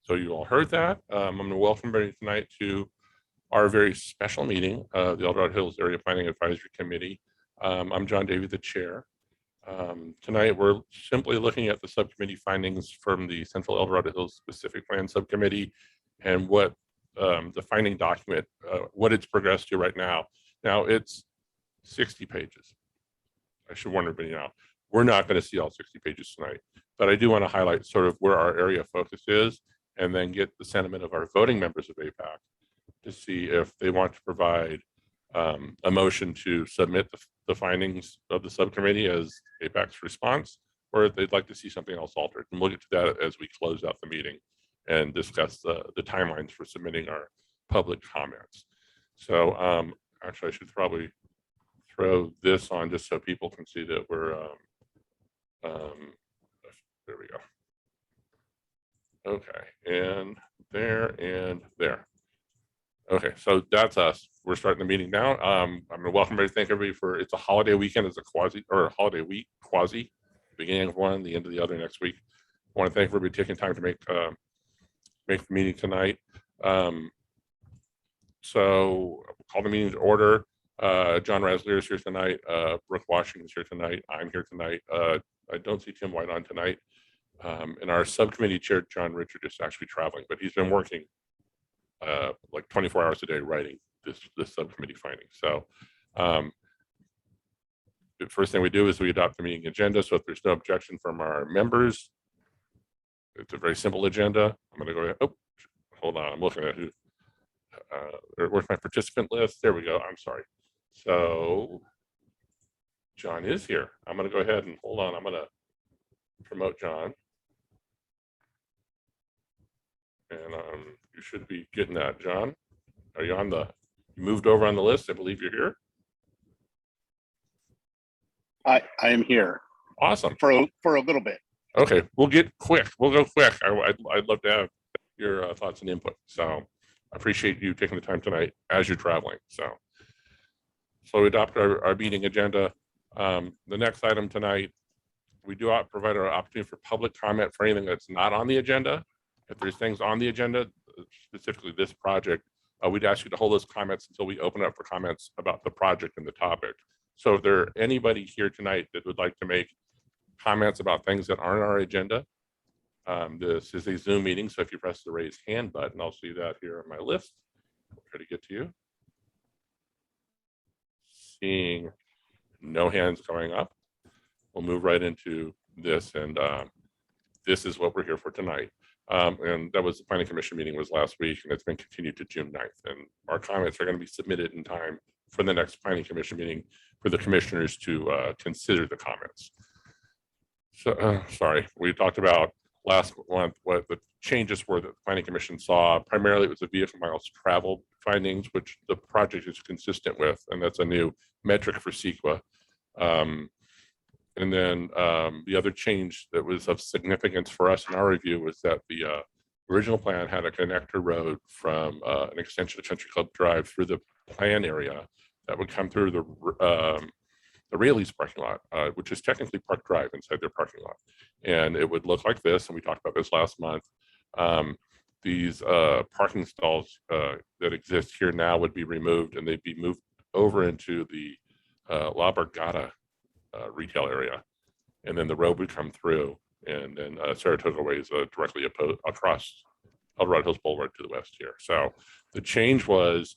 So you all heard that. I'm going to welcome everybody tonight to our very special meeting of the El Dorado Hills Area Planning Advisory Committee. I'm John Davey, the chair. Tonight, we're simply looking at the subcommittee findings from the Central El Dorado Hills Specific Plan Subcommittee and what the finding document, what it's progressed to right now. Now, it's 60 pages. I should warn everybody now. We're not going to see all 60 pages tonight, but I do want to highlight sort of where our area of focus is and then get the sentiment of our voting members of APAC to see if they want to provide a motion to submit the findings of the subcommittee as APAC's response, or if they'd like to see something else altered. And we'll get to that as we close out the meeting and discuss the timelines for submitting our public comments. So actually, I should probably throw this on just so people can see that we're, there we go. Okay, and there. Okay, so that's us. We're starting the meeting now. I'm going to welcome everybody, thank everybody for, it's a holiday weekend, it's a quasi, or a holiday week, quasi, beginning of one, the end of the other next week. I want to thank everybody taking time to make the meeting tonight. So I'll call the meeting to order. John Raslier is here tonight. Brooke Washington is here tonight. I'm here tonight. I don't see Tim White on tonight. And our subcommittee chair, John Richard, is actually traveling, but he's been working like 24 hours a day writing this subcommittee finding. So the first thing we do is we adopt the meeting agenda. So if there's no objection from our members, it's a very simple agenda. I'm going to go ahead. Oh, hold on. I'm looking at who. Where's my participant list? There we go. I'm sorry. So John is here. I'm going to go ahead and hold on. I'm going to promote John. And you should be getting that, John. Are you on the, you moved over on the list? I believe you're here. I am here. Awesome. For a little bit. Okay, we'll get quick. We'll go quick. I'd love to have your thoughts and input. So I appreciate you taking the time tonight as you're traveling. So we adopt our meeting agenda. The next item tonight, we do provide our opportunity for public comment for anything that's not on the agenda. If there's things on the agenda, specifically this project, we'd ask you to hold those comments until we open up for comments about the project and the topic. So if there anybody here tonight that would like to make comments about things that aren't on our agenda, this is a Zoom meeting. So if you press the raise hand button, I'll see that here on my list. I'll try to get to you. Seeing no hands going up, we'll move right into this. And this is what we're here for tonight. And that was the planning commission meeting was last week, and it's been continued to June 9th. And our comments are going to be submitted in time for the next planning commission meeting for the commissioners to consider the comments. So sorry, we talked about last month what the changes were that the planning commission saw. Primarily, it was the vehicle miles traveled findings, which the project is consistent with, and that's a new metric for CEQA. And then the other change that was of significance for us in our review was that the original plan had a connector road from an extension of Country Club Drive through the plan area that would come through the Raley's parking lot, which is technically Park Drive inside their parking lot. And it would look like this, and we talked about this last month. These parking stalls that exist here now would be removed, and they'd be moved over into the La Borgata retail area, and then the road would come through, and then Saratoga Way is directly across El Dorado Hills Boulevard to the west here. So the change was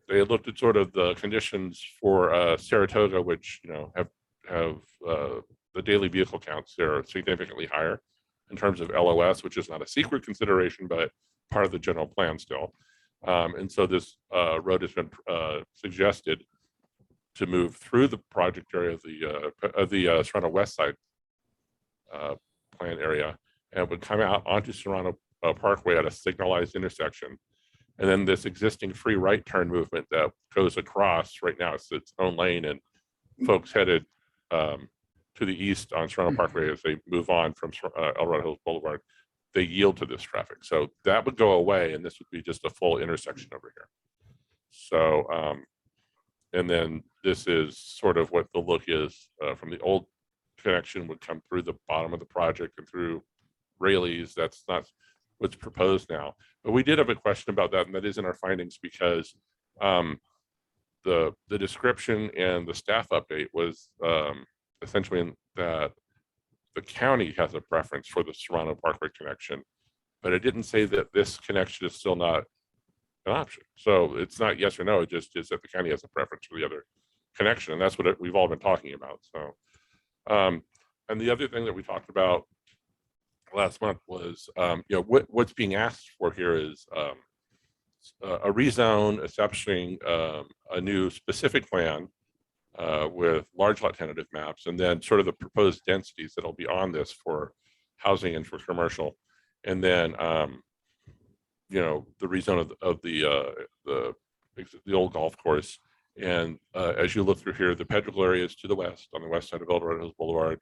they looked at sort of the conditions for Saratoga, which have the daily vehicle counts there are significantly higher in terms of LOS, which is not a secret consideration, but part of the general plan still. And so this road has been suggested to move through the project area of the Serrano West Side plan area, and would come out onto Serrano Parkway at a signalized intersection. And then this existing free right turn movement that goes across right now, it's its own lane, and folks headed to the east on Serrano Parkway as they move on from El Dorado Hills Boulevard, they yield to this traffic. So that would go away, and this would be just a full intersection over here. So, and then this is sort of what the look is from the old connection would come through the bottom of the project and through Rayleigh's. That's not what's proposed now. But we did have a question about that, and that is in our findings because the description and the staff update was essentially in that the county has a preference for the Serrano Parkway connection, but it didn't say that this connection is still not an option. So it's not yes or no, it just is that the county has a preference for the other connection, and that's what we've all been talking about. So, and the other thing that we talked about last month was, what's being asked for here is a rezone, establishing a new specific plan with large lot tentative maps, and then sort of the proposed densities that'll be on this for housing and for commercial, and then the rezone of the old golf course. And as you look through here, the Pedregal area is to the west, on the west side of El Dorado Hills Boulevard.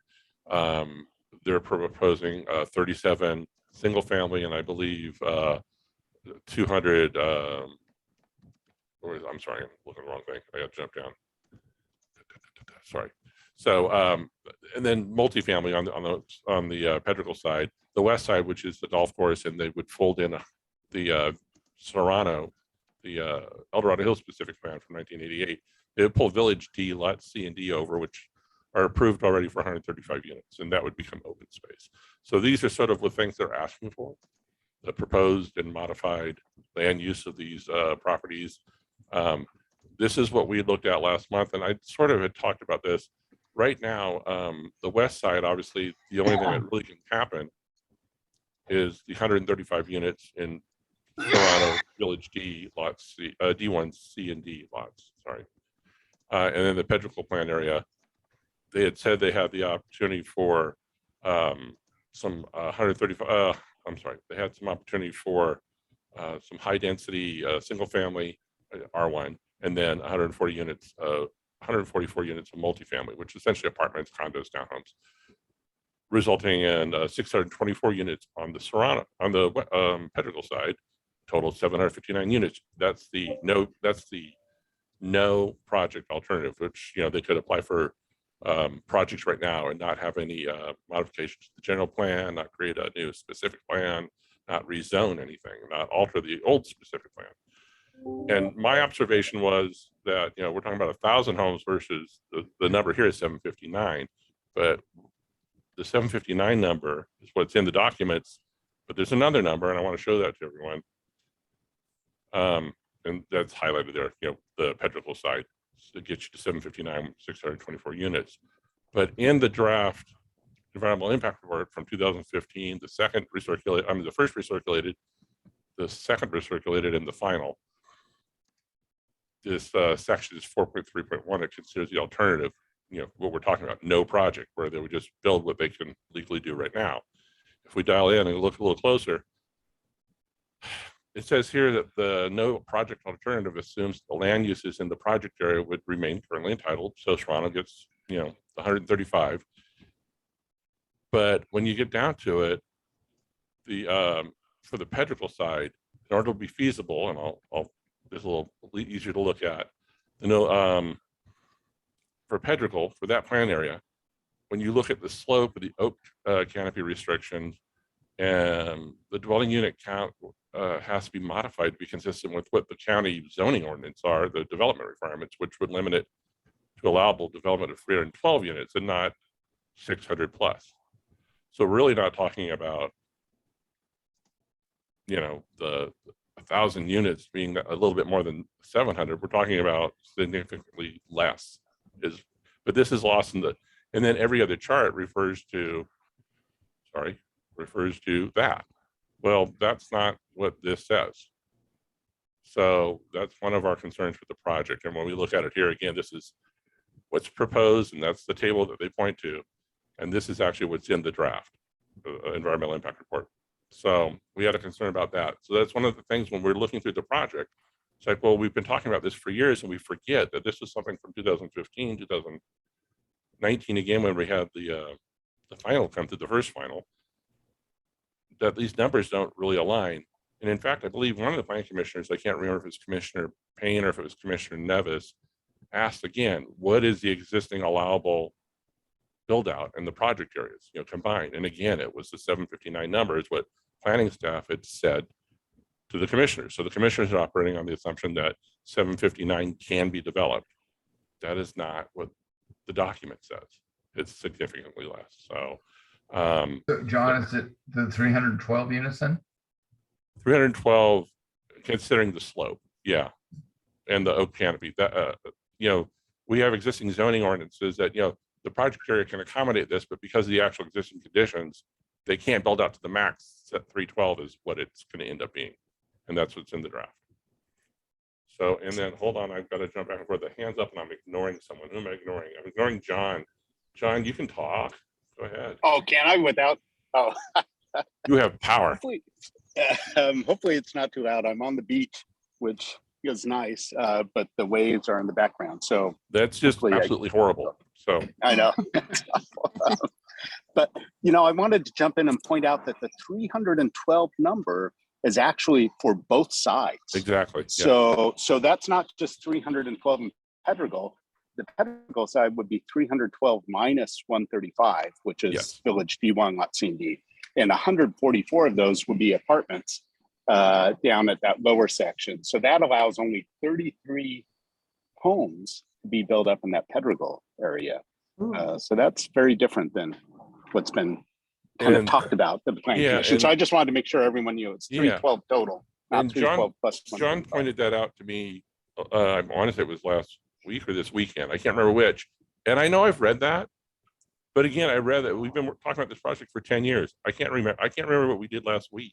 They're proposing 37 single family, and I believe 200. I'm sorry, I'm looking at the wrong thing. I got to jump down. Sorry. So, and then multifamily on the Pedregal side, the west side, which is the golf course, and they would fold in the Serrano, the El Dorado Hills specific plan from 1988. They would pull Village D, Lot C and D over, which are approved already for 135 units, and that would become open space. So these are sort of the things they're asking for, the proposed and modified land use of these properties. This is what we looked at last month, and I sort of had talked about this. Right now, the west side, obviously, the only thing that really can happen is the 135 units in Dorado Village D lots, D1, C, and D lots, sorry. And then the Pedregal plan area, they had said they had the opportunity for some 135, I'm sorry, they had some opportunity for some high density single family R1, and then 144 units of multifamily, which is essentially apartments, condos, townhomes, resulting in 624 units on the Serrano, on the Pedregal side, total 759 units. That's the no project alternative, which they could apply for projects right now and not have any modifications to the general plan, not create a new specific plan, not rezone anything, not alter the old specific plan. And my observation was that, we're talking about 1,000 homes versus the number here is 759, but the 759 number is what's in the documents, but there's another number, and I want to show that to everyone. And that's highlighted there, the Pedregal side, to get you to 759, 624 units. But in the draft environmental impact report from 2015, the first recirculated, the second recirculated, and the final, this section is 4.3.1. It considers the alternative, what we're talking about, no project, where they would just build what they can legally do right now. If we dial in and look a little closer, it says here that the no project alternative assumes the land uses in the project area would remain currently entitled. So Serrano gets, 135. But when you get down to it, for the Pedregal side, in order to be feasible, and I'll it's a little easier to look at, for Pedregal, for that plan area, when you look at the slope of the oak canopy restrictions, and the dwelling unit count has to be modified to be consistent with what the county zoning ordinance are, the development requirements, which would limit it to allowable development of 312 units and not 600 plus. So really not talking about, the 1,000 units being a little bit more than 700. We're talking about significantly less. But this is lost in and then every other chart refers to that. Well, that's not what this says. So that's one of our concerns with the project. And when we look at it here, again, this is what's proposed, and that's the table that they point to. And this is actually what's in the draft environmental impact report. So we had a concern about that. So that's one of the things when we're looking through the project, it's like, well, we've been talking about this for years, and we forget that this was something from 2015, 2019, again, when we had the final come to the first final, that these numbers don't really align. And in fact, I believe one of the planning commissioners, I can't remember if it's Commissioner Payne or if it was Commissioner Nevis, asked again, what is the existing allowable build out and the project areas, combined. And again, it was the 759 number is what planning staff had said to the commissioners. So the commissioners are operating on the assumption that 759 can be developed. That is not what the document says. It's significantly less. So, So John, is it the 312 units then? 312, considering the slope, yeah, and the oak canopy. That we have existing zoning ordinances that the project area can accommodate this, but because of the actual existing conditions, they can't build out to the max. That 312 is what it's going to end up being, and that's what's in the draft. So, and then hold on, I've got to jump back and forth. The hands up, and I'm ignoring someone. Who am I ignoring? I'm ignoring John. John, you can talk. Go ahead. Oh, can I without? Oh, You have power. hopefully it's not too loud. I'm on the beach, which is nice, but the waves are in the background. So That's just hopefully absolutely horrible. So I know. But, I wanted to jump in and point out that the 312 number is actually for both sides. exactly. Yeah. So that's not just 312 in Pedregal. The Pedregal side would be 312 minus 135, which is Yes. Village D1 Lot C and D. And 144 of those would be apartments down at that lower section. So that allows only 33 homes to be built up in that Pedregal area. So that's very different than what's been kind of talked about at the planning commission. So I just wanted to make sure everyone knew it's 312 total, not And 312 plus John 135. pointed that out to me. I want to say it was last week or this weekend. I can't remember which. And I know I've read that, but again, I read that we've been talking about this project for 10 years. I can't remember what we did last week.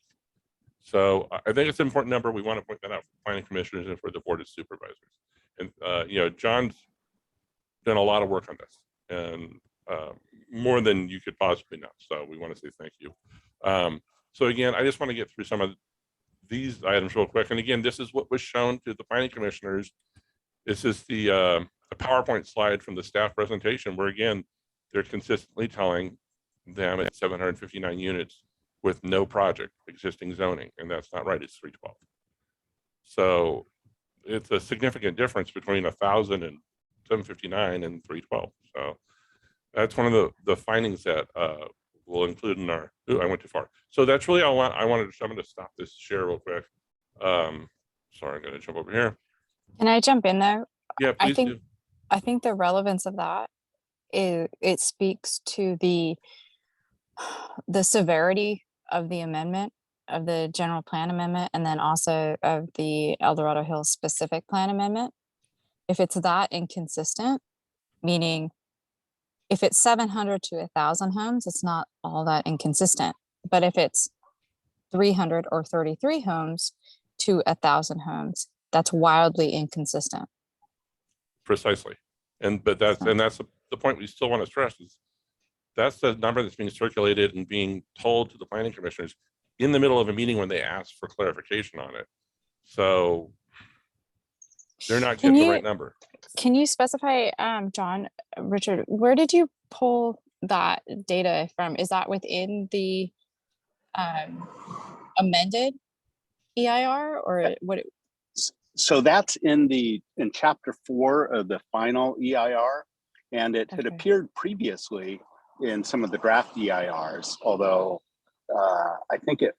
So I think it's an important number. We want to point that out for planning commissioners and for the board of supervisors. And John's done a lot of work on this, and more than you could possibly know. So we want to say thank you. So again, I just want to get through some of these items real quick. And again, this is what was shown to the planning commissioners. This is the PowerPoint slide from the staff presentation, where again, they're consistently telling them it's 759 units with no project existing zoning, and that's not right. It's 312. So it's a significant difference between 1,000 and 759 and 312. So that's one of the findings that we'll include in our. Ooh, I went too far. So that's really all I'm going to stop this share real quick. Sorry, I'm going to jump over here. Can I jump in there? Yeah, please do. I think the relevance of that is it speaks to the severity of the amendment, of the general plan amendment, and then also of the El Dorado Hills specific plan amendment. If it's that inconsistent, meaning if it's 700 to 1,000 homes, it's not all that inconsistent. But if it's 300 or 33 homes to 1,000 homes, that's wildly inconsistent. Precisely. But that's the point we still want to stress is that's the number that's being circulated and being told to the planning commissioners in the middle of a meeting when they ask for clarification on it. So they're not getting the right number. Can you specify, John, Richard, where did you pull that data from? Is that within the amended EIR or what? So that's in chapter 4 of the final EIR, and it had appeared previously in some of the draft EIRs, although I think it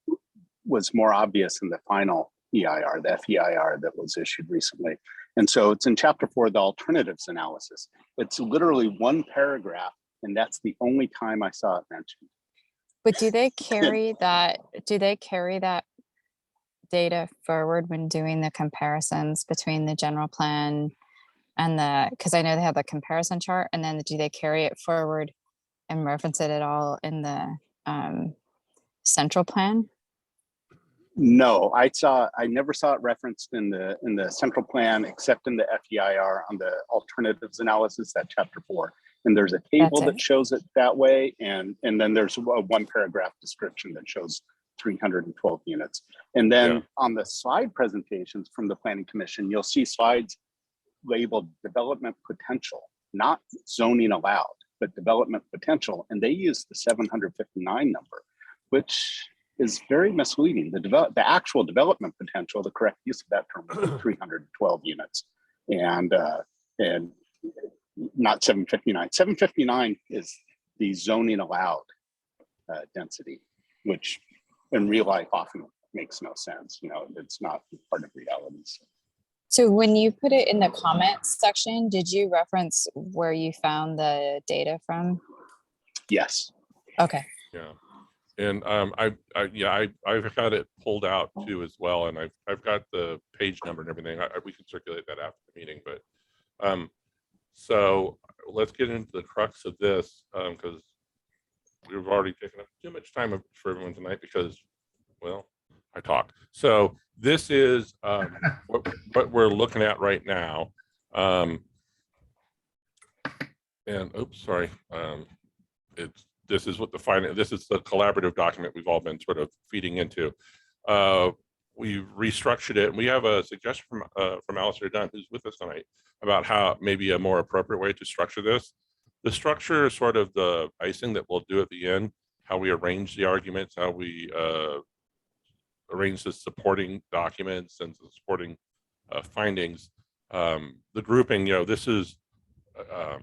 was more obvious in the final EIR, the FEIR that was issued recently. And so it's in chapter 4, the alternatives analysis. It's literally one paragraph, and that's the only time I saw it mentioned. But do they carry that? Do they carry that data forward when doing the comparisons between the general plan and because I know they have the comparison chart, and then do they carry it forward and reference it at all in the central plan? No, I never saw it referenced in the central plan, except in the FEIR on the alternatives analysis, that chapter 4. And there's a table that shows it that way, and then there's a one paragraph description that shows 312 units. And then on the slide presentations from the Planning Commission, you'll see slides labeled development potential, not zoning allowed, but development potential. And they use the 759 number, which is very misleading. The actual development potential, the correct use of that term, is 312 units, and not 759. 759 is the zoning allowed density, which in real life often makes no sense. You know, it's not part of realities. So when you put it in the comments section, did you reference where you found the data from? Yes. Okay. Yeah. And I've got it pulled out too as well, and I've got the page number and everything. We can circulate that after the meeting, but so let's get into the crux of this, because we've already taken up too much time for everyone tonight because, well, I talk. So this is what we're looking at right now. And oops, sorry. This is what this is the collaborative document we've all been sort of feeding into. We restructured it, and we have a suggestion from Alistair Dunn, who's with us tonight, about how maybe a more appropriate way to structure this. The structure is sort of the icing that we'll do at the end, how we arrange the arguments, how we arrange the supporting documents and the supporting findings. The grouping, you know, this is a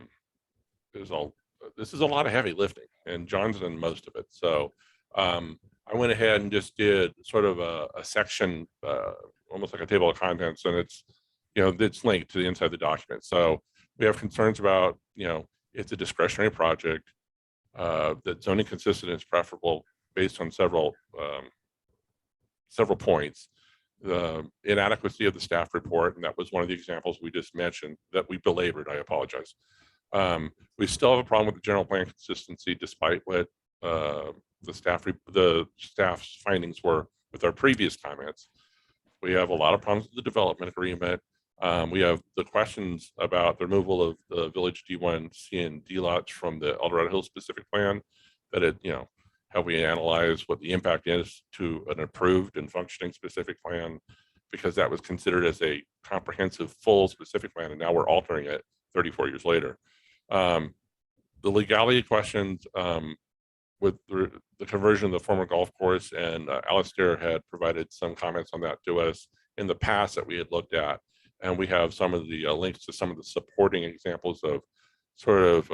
lot of heavy lifting, and John's done most of it. So I went ahead and just did sort of a section, almost like a table of contents, and it's, you know, it's linked to the inside of the document. So we have concerns about, you know, it's a discretionary project, that zoning consistent is preferable based on several points. The inadequacy of the staff report, and that was one of the examples we just mentioned that we belabored. I apologize. We still have a problem with the general plan consistency, despite what the staff's findings were with our previous comments. We have a lot of problems with the development agreement. We have the questions about the removal of the village D1, C, and D lots from the El Dorado Hills specific plan. That it, you know, have we analyzed what the impact is to an approved and functioning specific plan, because that was considered as a comprehensive full specific plan, and now we're altering it 34 years later. The legality questions with the conversion of the former golf course, and Alistair had provided some comments on that to us in the past that we had looked at, and we have some of the links to some of the supporting examples of sort of,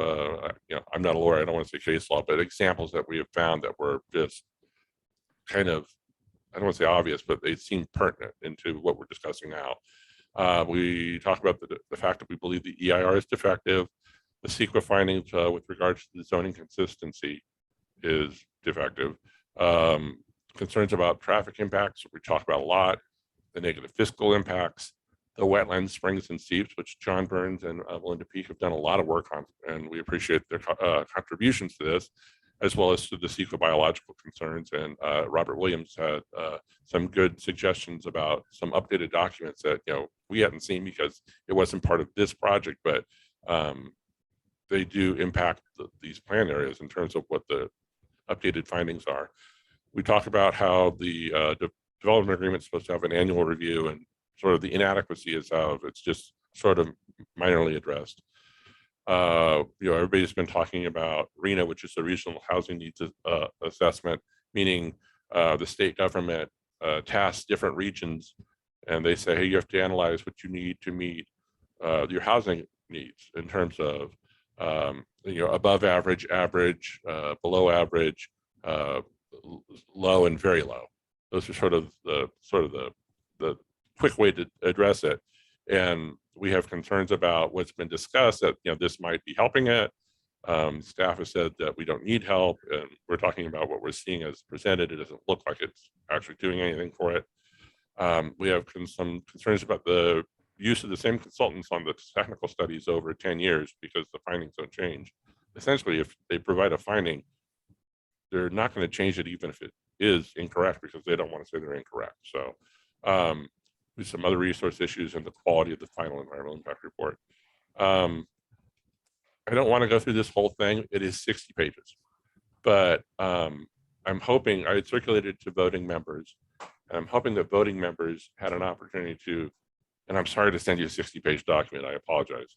you know, I'm not a lawyer, I don't want to say case law, but examples that we have found that were just kind of, I don't want to say obvious, but they seem pertinent into what we're discussing now. We talk about the fact that we believe the EIR is defective. The CEQA findings with regards to the zoning consistency is defective. Concerns about traffic impacts, we talk about a lot. The negative fiscal impacts, the wetlands, springs, and seeps, which John Burns and Melinda Peak have done a lot of work on, and we appreciate their contributions to this, as well as to the CEQA biological concerns. And Robert Williams had some good suggestions about some updated documents that, you know, we hadn't seen because it wasn't part of this project, but they do impact these plan areas in terms of what the updated findings are. We talk about how the development agreement is supposed to have an annual review, and sort of the inadequacy is how it's just sort of minorly addressed. You know, everybody's been talking about RENA, which is the regional housing needs assessment, meaning the state government tasks different regions, and they say, hey, you have to analyze what you need to meet your housing needs in terms of you know, above average, average, below average, low, and very low. Those are sort of the quick way to address it. And we have concerns about what's been discussed, that, you know, this might be helping it. Staff has said that we don't need help, and we're talking about what we're seeing as presented. It doesn't look like it's actually doing anything for it. We have some concerns about the use of the same consultants on the technical studies over 10 years because the findings don't change. Essentially, if they provide a finding, they're not going to change it even if it is incorrect, because they don't want to say they're incorrect. So there's some other resource issues and the quality of the final environmental impact report. I don't want to go through this whole thing. It is 60 pages, but I'm hoping, I had circulated to voting members, and I'm hoping that voting members had an opportunity to, and I'm sorry to send you a 60-page document. I apologize.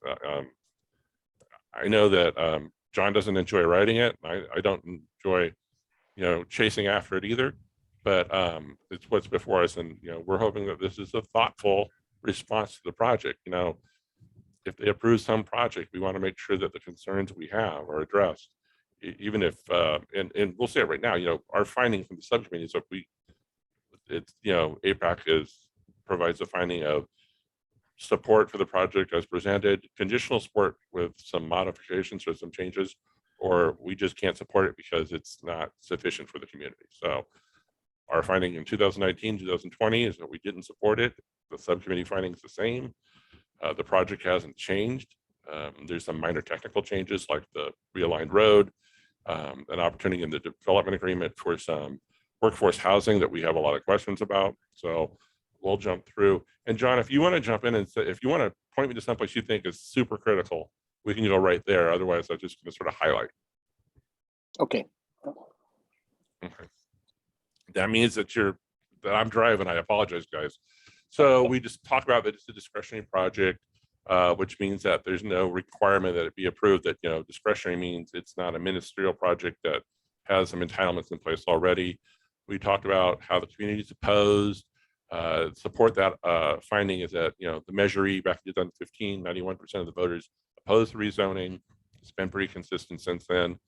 I know that John doesn't enjoy writing it. I don't enjoy, you know, chasing after it either, but it's what's before us. And, you know, we're hoping that this is a thoughtful response to the project. You know, if they approve some project, we want to make sure that the concerns we have are addressed. even if, and we'll say it right now, you know, our finding from the subcommittee is that it's, you know, APAC provides a finding of support for the project as presented, conditional support with some modifications or some changes, or we just can't support it because it's not sufficient for the community. So our finding in 2019, 2020 is that we didn't support it. The subcommittee finding is the same. The project hasn't changed. There's some minor technical changes like the realigned road, an opportunity in the development agreement for some workforce housing that we have a lot of questions about. So we'll jump through. And John, if you want to jump in and say, if you want to point me to someplace you think is super critical, we can go right there. Otherwise, I'm just going to sort of highlight. Okay. Okay. That means that I'm driving. I apologize, guys. So we just talk about that it's a discretionary project, which means that there's no requirement that it be approved. That, you know, discretionary means it's not a ministerial project that has some entitlements in place already. We talked about how the community is opposed. Support that finding is that, you know, the Measure E back in 2015, 91% of the voters opposed the rezoning. It's been pretty consistent since then.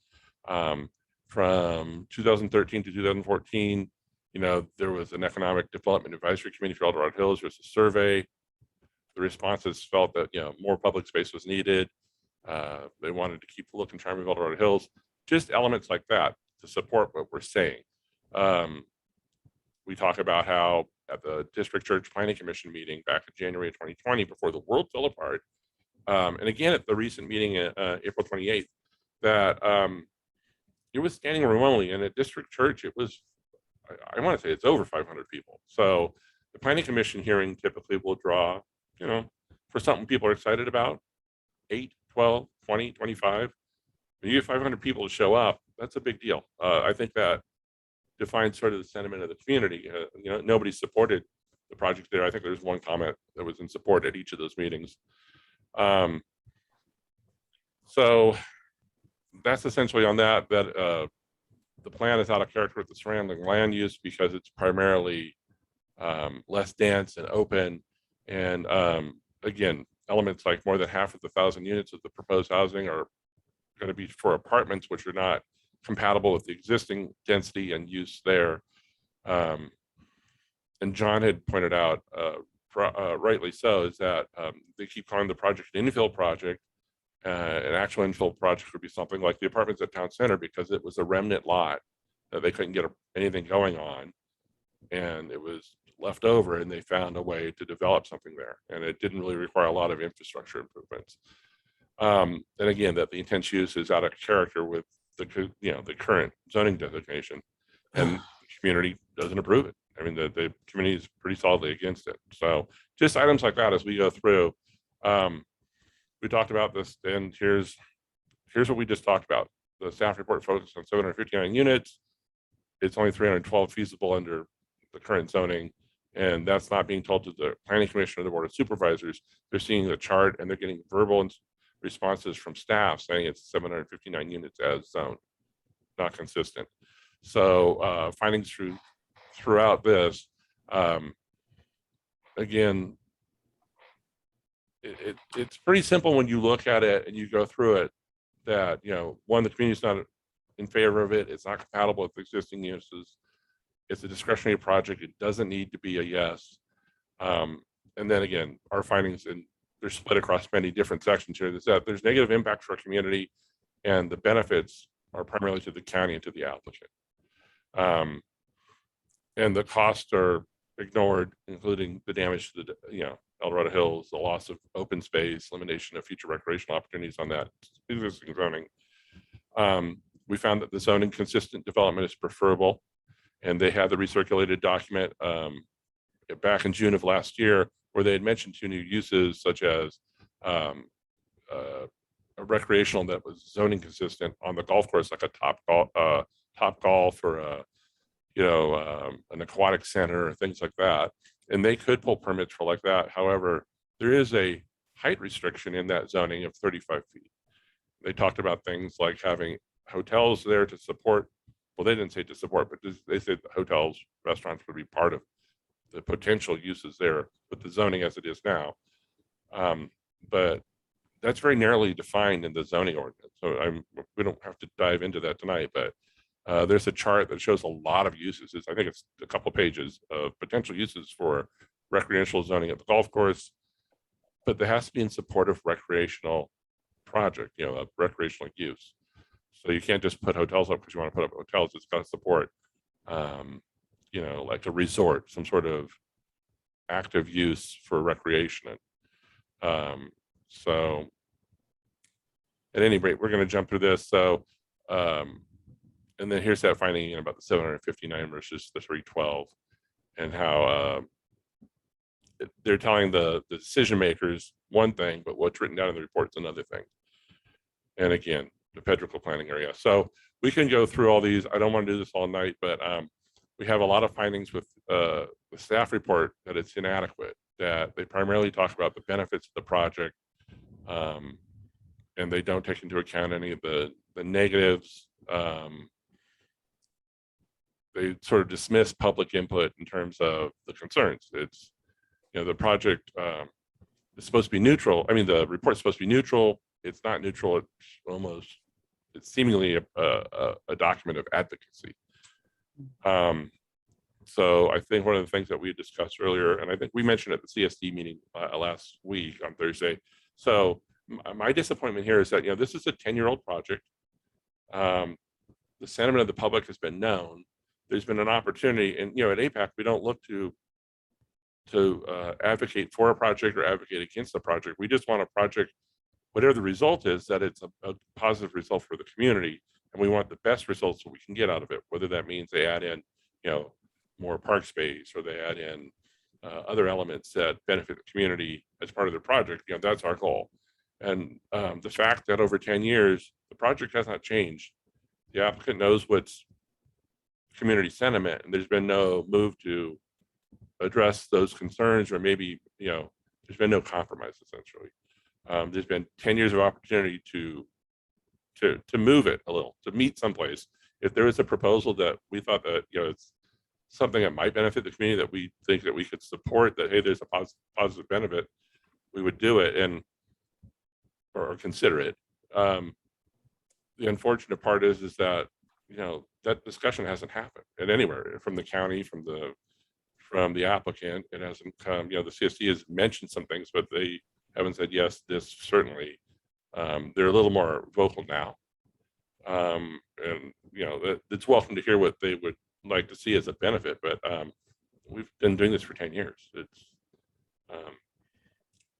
From 2013 to 2014, you know, there was an economic development advisory committee for El Dorado Hills. There was a survey. The responses felt that, you know, more public space was needed. They wanted to keep the look and charm of El Dorado Hills. Just elements like that to support what we're saying. We talk about how at the District Church Planning Commission meeting back in January of 2020, before the world fell apart, and again at the recent meeting, April 28th, that it was standing room only, and at District Church it was, I want to say it's over 500 people. So the Planning Commission hearing typically will draw, you know, for something people are excited about, 8, 12, 20, 25. When you get 500 people to show up, that's a big deal. I think that defines sort of the sentiment of the community. You know, nobody supported the project there. I think there's one comment that was in support at each of those meetings. So that's essentially on that, the plan is out of character with the surrounding land use because it's primarily less dense and open. And again, elements like more than half of the 1,000 units of the proposed housing are going to be for apartments, which are not compatible with the existing density and use there. And John had pointed out, rightly so, is that they keep calling the project an infill project. An actual infill project would be something like the apartments at Town Center, because it was a remnant lot that they couldn't get anything going on, and it was left over, and they found a way to develop something there, and it didn't really require a lot of infrastructure improvements. And again, that the intense use is out of character with the, you know, the current zoning designation, and the community doesn't approve it. I mean, the community is pretty solidly against it. So just items like that as we go through. We talked about this, and here's what we just talked about. The staff report focused on 759 units. It's only 312 feasible under the current zoning, and that's not being told to the Planning Commission or the Board of Supervisors. They're seeing the chart, and they're getting verbal responses from staff saying it's 759 units as zoned, not consistent. So findings throughout this, again, it's pretty simple when you look at it and you go through it, that, you know, one, the community's not in favor of it. It's not compatible with existing uses. It's a discretionary project. It doesn't need to be a yes. And then again, our findings, and they're split across many different sections here, is that there's negative impact for our community, and the benefits are primarily to the county and to the applicant. And the costs are ignored, including the damage to the, you know, El Dorado Hills, the loss of open space, elimination of future recreational opportunities on that existing zoning. We found that the zoning consistent development is preferable, and they had the recirculated document back in June of last year, where they had mentioned 2 new uses, such as a recreational that was zoning consistent on the golf course, like a top golf or you know, an aquatic center or things like that. And they could pull permits for like that. However, there is a height restriction in that zoning of 35 feet. They talked about things like having hotels there to support. Well, they didn't say to support, but they said hotels, restaurants would be part of the potential uses there with the zoning as it is now. But that's very narrowly defined in the zoning ordinance. So we don't have to dive into that tonight, but there's a chart that shows a lot of uses. I think it's a couple pages of potential uses for recreational zoning at the golf course, but there has to be in support of recreational project, a recreational use. So you can't just put hotels up because you want to put up hotels. It's got to support, like a resort, some sort of active use for recreation. So at any rate, we're going to jump through this. So, and then here's that finding about the 759 versus the 312 and how they're telling the decision makers one thing, but what's written down in the report is another thing. And again, the federal planning area. So we can go through all these. I don't want to do this all night, but we have a lot of findings with the staff report that it's inadequate, that they primarily talk about the benefits of the project, and they don't take into account any of the negatives. They sort of dismiss public input in terms of the concerns. It's, the project is supposed to be neutral. I mean, the report's supposed to be neutral. It's not neutral. It's seemingly a document of advocacy. So I think one of the things that we discussed earlier, and I think we mentioned at the CSD meeting last week on Thursday. So my disappointment here is that, this is a 10-year-old project. The sentiment of the public has been known. There's been an opportunity, and at APAC, we don't look to advocate for a project or advocate against the project. We just want a project, whatever the result is, that it's a positive result for the community, and we want the best results that we can get out of it, whether that means they add in, more park space, or they add in other elements that benefit the community as part of their project. That's our goal. And the fact that over 10 years, the project has not changed. The applicant knows what's community sentiment, and there's been no move to address those concerns, or maybe, there's been no compromise, essentially. There's been 10 years of opportunity to move it a little, to meet someplace. If there is a proposal that we thought that, it's something that might benefit the community, that we think that we could support, that, hey, there's a positive benefit, we would do it or consider it. The unfortunate part is that, that discussion hasn't happened at anywhere, from the county, from the applicant. It hasn't come. The CSD has mentioned some things, but they haven't said yes. This certainly, they're a little more vocal now, and it's welcome to hear what they would like to see as a benefit. But we've been doing this for 10 years.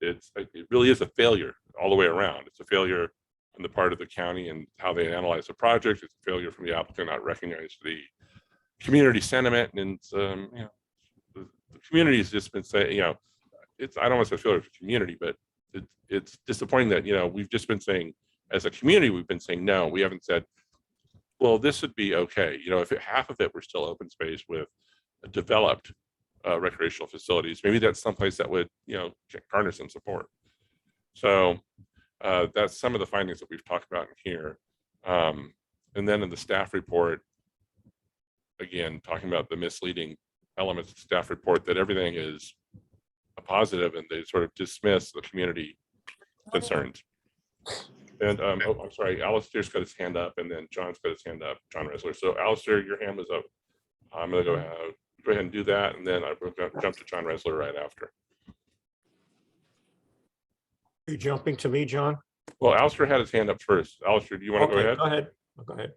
It really is a failure all the way around. It's a failure on the part of the county and how they analyze the project. It's a failure from the applicant not recognizing the community sentiment, and the community has just been saying, I don't want to say failure for community, but it's disappointing that, we've just been saying, as a community, we've been saying no. We haven't said, well, this would be okay. If half of it were still open space with developed recreational facilities, maybe that's someplace that would, garner some support. So that's some of the findings that we've talked about in here. And then in the staff report, again, talking about the misleading elements of the staff report, that everything is a positive, and they sort of dismiss the community concerns. And I'm sorry, Alistair's got his hand up, and then John's got his hand up, John Resler. So Alistair, your hand was up. I'm gonna go ahead and do that, and then I'm gonna jump to John Resler right after. Are you jumping to me, John? Well, Alistair had his hand up first. Alistair, do you want to go ahead? Go ahead. Go ahead.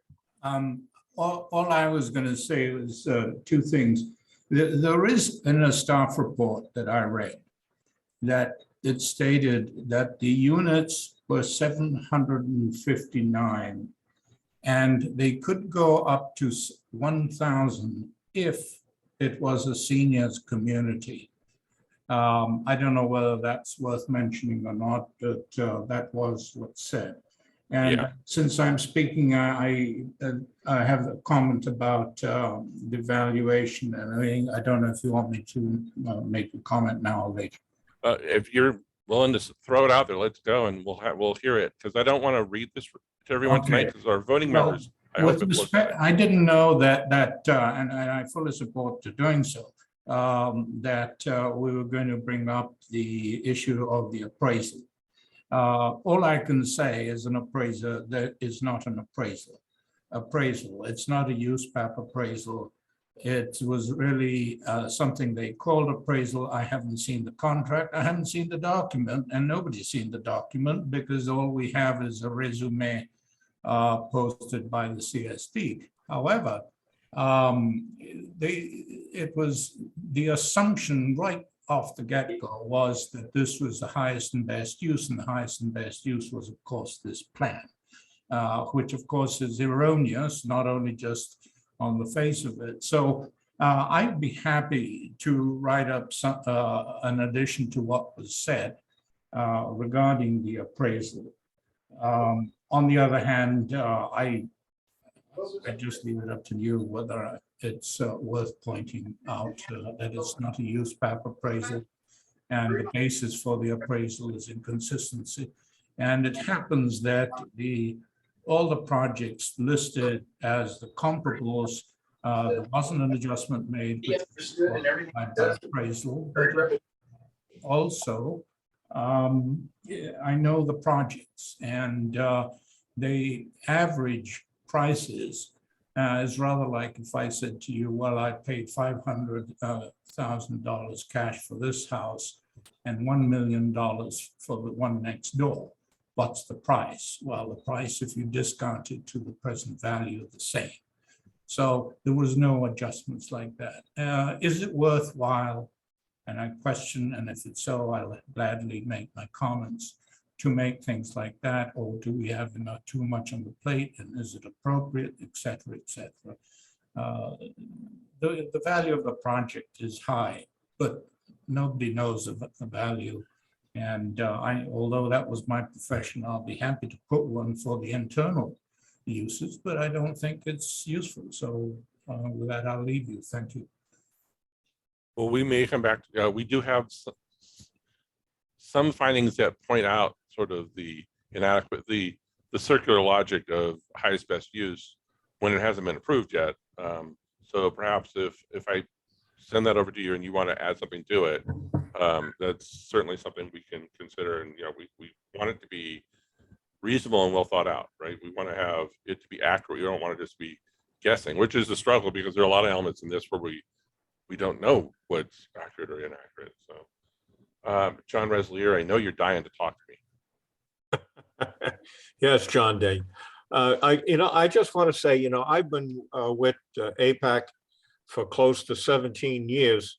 All I was going to say was two things. There is in a staff report that I read that it stated that the units were 759, and they could go up to 1,000 if it was a seniors community. I don't know whether that's worth mentioning or not, but that was what's said. And since I'm speaking, I have a comment about the valuation and everything. I don't know if you want me to make a comment now or later. If you're willing to throw it out there, let's go, and we'll hear it, because I don't want to read this to everyone tonight, because our voting members. With respect, I didn't know that, and I fully support to doing so, that we were going to bring up the issue of the appraisal. All I can say as an appraiser, that is not an appraisal. It's not a USPAP appraisal. It was really something they called appraisal. I haven't seen the contract. I haven't seen the document, and nobody's seen the document because all we have is a resume posted by the CSP. However, it was the assumption right off the get-go was that this was the highest and best use, and the highest and best use was, of course, this plan, which, of course, is erroneous, not only just on the face of it. So I'd be happy to write up some, an addition to what was said regarding the appraisal. On the other hand, I just leave it up to you whether it's worth pointing out that it's not a USPAP appraisal, and the basis for the appraisal is inconsistency. And it happens that all the projects listed as the comparables, there wasn't an adjustment made by the appraisal, but also I know the projects, and the average prices is rather like if I said to you, well, I paid $500,000 cash for this house and $1 million for the one next door. What's the price? Well, the price, if you discount it to the present value, is the same. So there was no adjustments like that. Is it worthwhile? And I question, and if it's so, I'll gladly make my comments to make things like that, or do we have not too much on the plate, and is it appropriate, et cetera, et cetera. The value of the project is high, but nobody knows the value. And although that was my profession, I'll be happy to put one for the internal uses, but I don't think it's useful. So with that, I'll leave you. Thank you. Well, we may come back. We do have some findings that point out sort of the inadequate, the circular logic of highest best use when it hasn't been approved yet. So perhaps if I send that over to you and you want to add something to it, that's certainly something we can consider. And we want it to be reasonable and well thought out, right? We want to have it to be accurate. You don't want to just be guessing, which is a struggle because there are a lot of elements in this where we don't know what's accurate or inaccurate. So John Reslier, I know you're dying to talk to me. Yes, John Day. I just want to say, I've been with APAC for close to 17 years,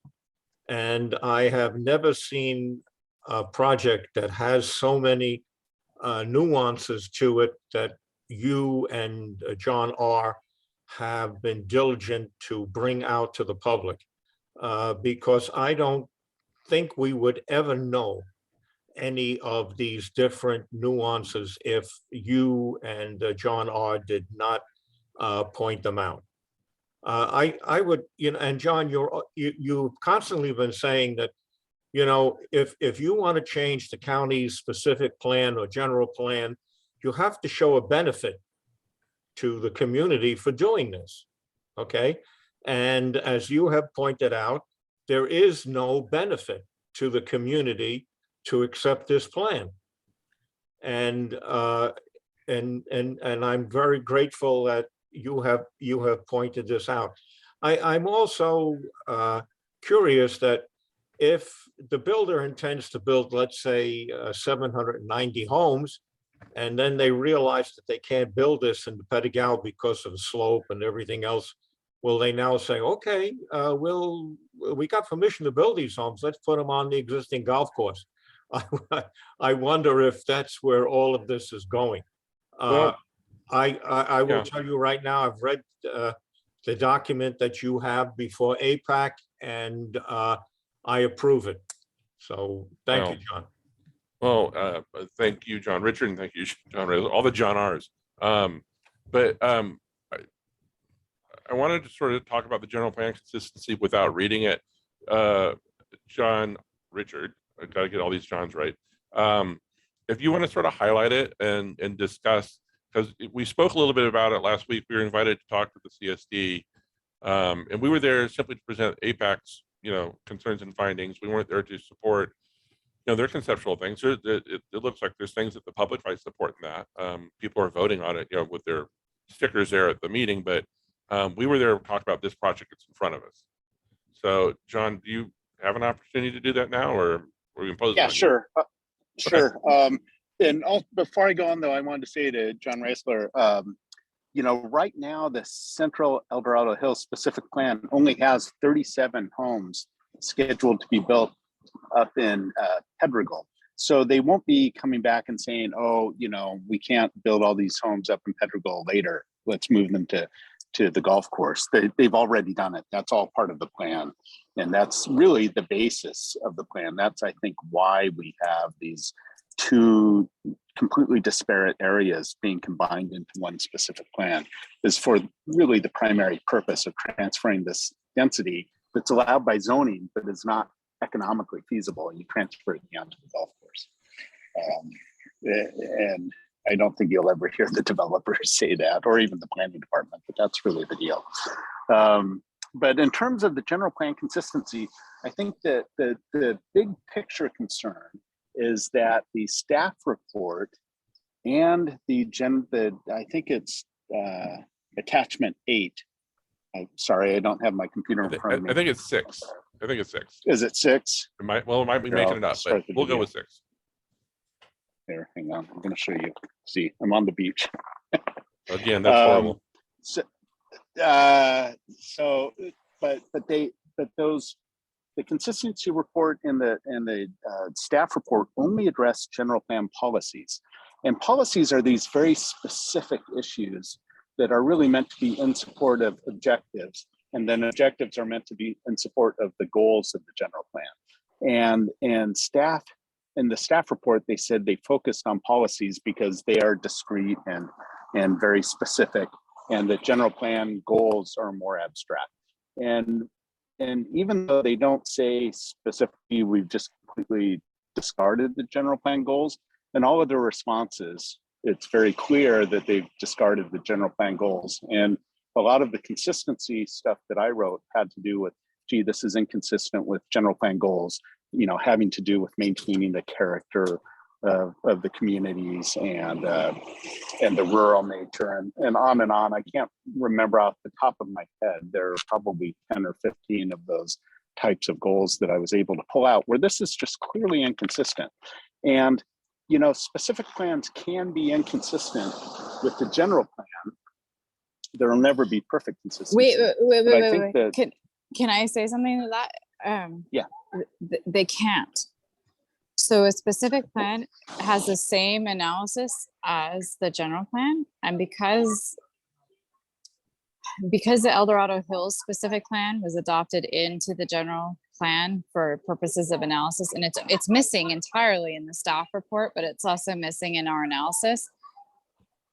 and I have never seen a project that has so many nuances to it that you and John R. have been diligent to bring out to the public, because I don't think we would ever know any of these different nuances if you and John R. did not point them out. I would, and John, you've constantly been saying that, if you want to change the county's specific plan or general plan, you have to show a benefit to the community for doing this, okay? And as you have pointed out, there is no benefit to the community to accept this plan. And I'm very grateful that you have pointed this out. I'm also curious that if the builder intends to build, let's say, 790 homes, and then they realize that they can't build this in the Pettigal because of the slope and everything else, will they now say, okay, we got permission to build these homes, let's put them on the existing golf course? I wonder if that's where all of this is going. Well, I will tell you right now, I've read the document that you have before APAC, and I approve it. So thank you, John. Well, thank you, John Richard, and thank you, John Ray, all the John R's. But I wanted to sort of talk about the general plan consistency without reading it. John Richard, I got to get all these Johns right. If you want to sort of highlight it and discuss, because we spoke a little bit about it last week. We were invited to talk to the CSD, and we were there simply to present APAC's, concerns and findings. We weren't there to support they're conceptual things. It looks like there's things that the public might support in that. People are voting on it, with their stickers there at the meeting, but we were there to talk about this project that's in front of us. So, John, do you have an opportunity to do that now, or we impose? Yeah, sure. Sure. And before I go on, though, I wanted to say to John Reisler, right now the Central El Dorado Hills specific plan only has 37 homes scheduled to be built up in Pedregal. So they won't be coming back and saying, oh, we can't build all these homes up in Pedregal later. Let's move them to the golf course. They've already done it. That's all part of the plan. And that's really the basis of the plan. That's, I think, why we have these two completely disparate areas being combined into one specific plan, is for really the primary purpose of transferring this density that's allowed by zoning, but is not economically feasible, and you transfer it down to the golf course. And I don't think you'll ever hear the developers say that, or even the planning department, but that's really the deal. But in terms of the general plan consistency, I think that the big picture concern is that the staff report and I think it's attachment 8. I'm sorry, I don't have my computer in front of me. I think it's 6. I think it's 6. Is it 6? It might be making it up, but we'll go with 6. Here, hang on. I'm going to show you. See, I'm on the beach. Again, that's horrible. The consistency report and the staff report only address general plan policies, and policies are these very specific issues that are really meant to be in support of objectives, and then objectives are meant to be in support of the goals of the general plan. And staff, in the staff report, they said they focused on policies because they are discrete and very specific, and the general plan goals are more abstract. And even though they don't say specifically, we've just completely discarded the general plan goals, and all of their responses, it's very clear that they've discarded the general plan goals. And a lot of the consistency stuff that I wrote had to do with, gee, this is inconsistent with general plan goals, having to do with maintaining the character of the communities and the rural nature and on and on. I can't remember off the top of my head. There are probably 10 or 15 of those types of goals that I was able to pull out where this is just clearly inconsistent. And, specific plans can be inconsistent with the general plan. There will never be perfect consistency. Wait. Can I say something to that? Yeah. They can't. So a specific plan has the same analysis as the general plan, and because the El Dorado Hills specific plan was adopted into the general plan for purposes of analysis, and it's missing entirely in the staff report, but it's also missing in our analysis.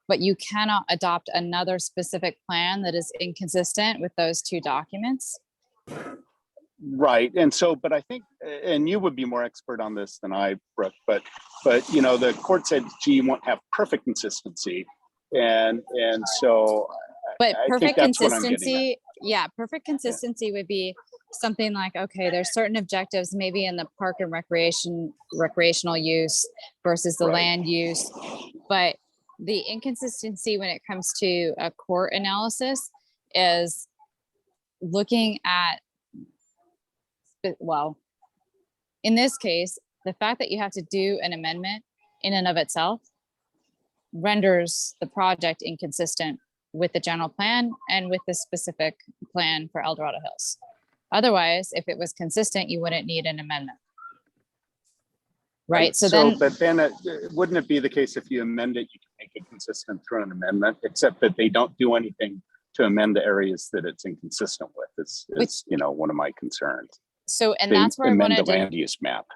But you cannot adopt another specific plan that is inconsistent with those two documents. Right. And so, but I think, and you would be more expert on this than I, Brooke, but the court said, gee, you won't have perfect consistency. And so but I perfect think that's consistency, perfect consistency would be something like, okay, there's certain objectives maybe in the park and recreational use versus the land use, but the inconsistency when it comes to a court analysis is looking at, well, in this case, the fact that you have to do an amendment in and of itself renders the project inconsistent with the general plan and with the specific plan for El Dorado Hills. Otherwise, if it was consistent, you wouldn't need an amendment. Right. But then wouldn't it be the case if you amend it, you can make it consistent through an amendment, except that they don't do anything to amend the areas that it's inconsistent with? It's one of my concerns. So, and that's where I wanted the land use map.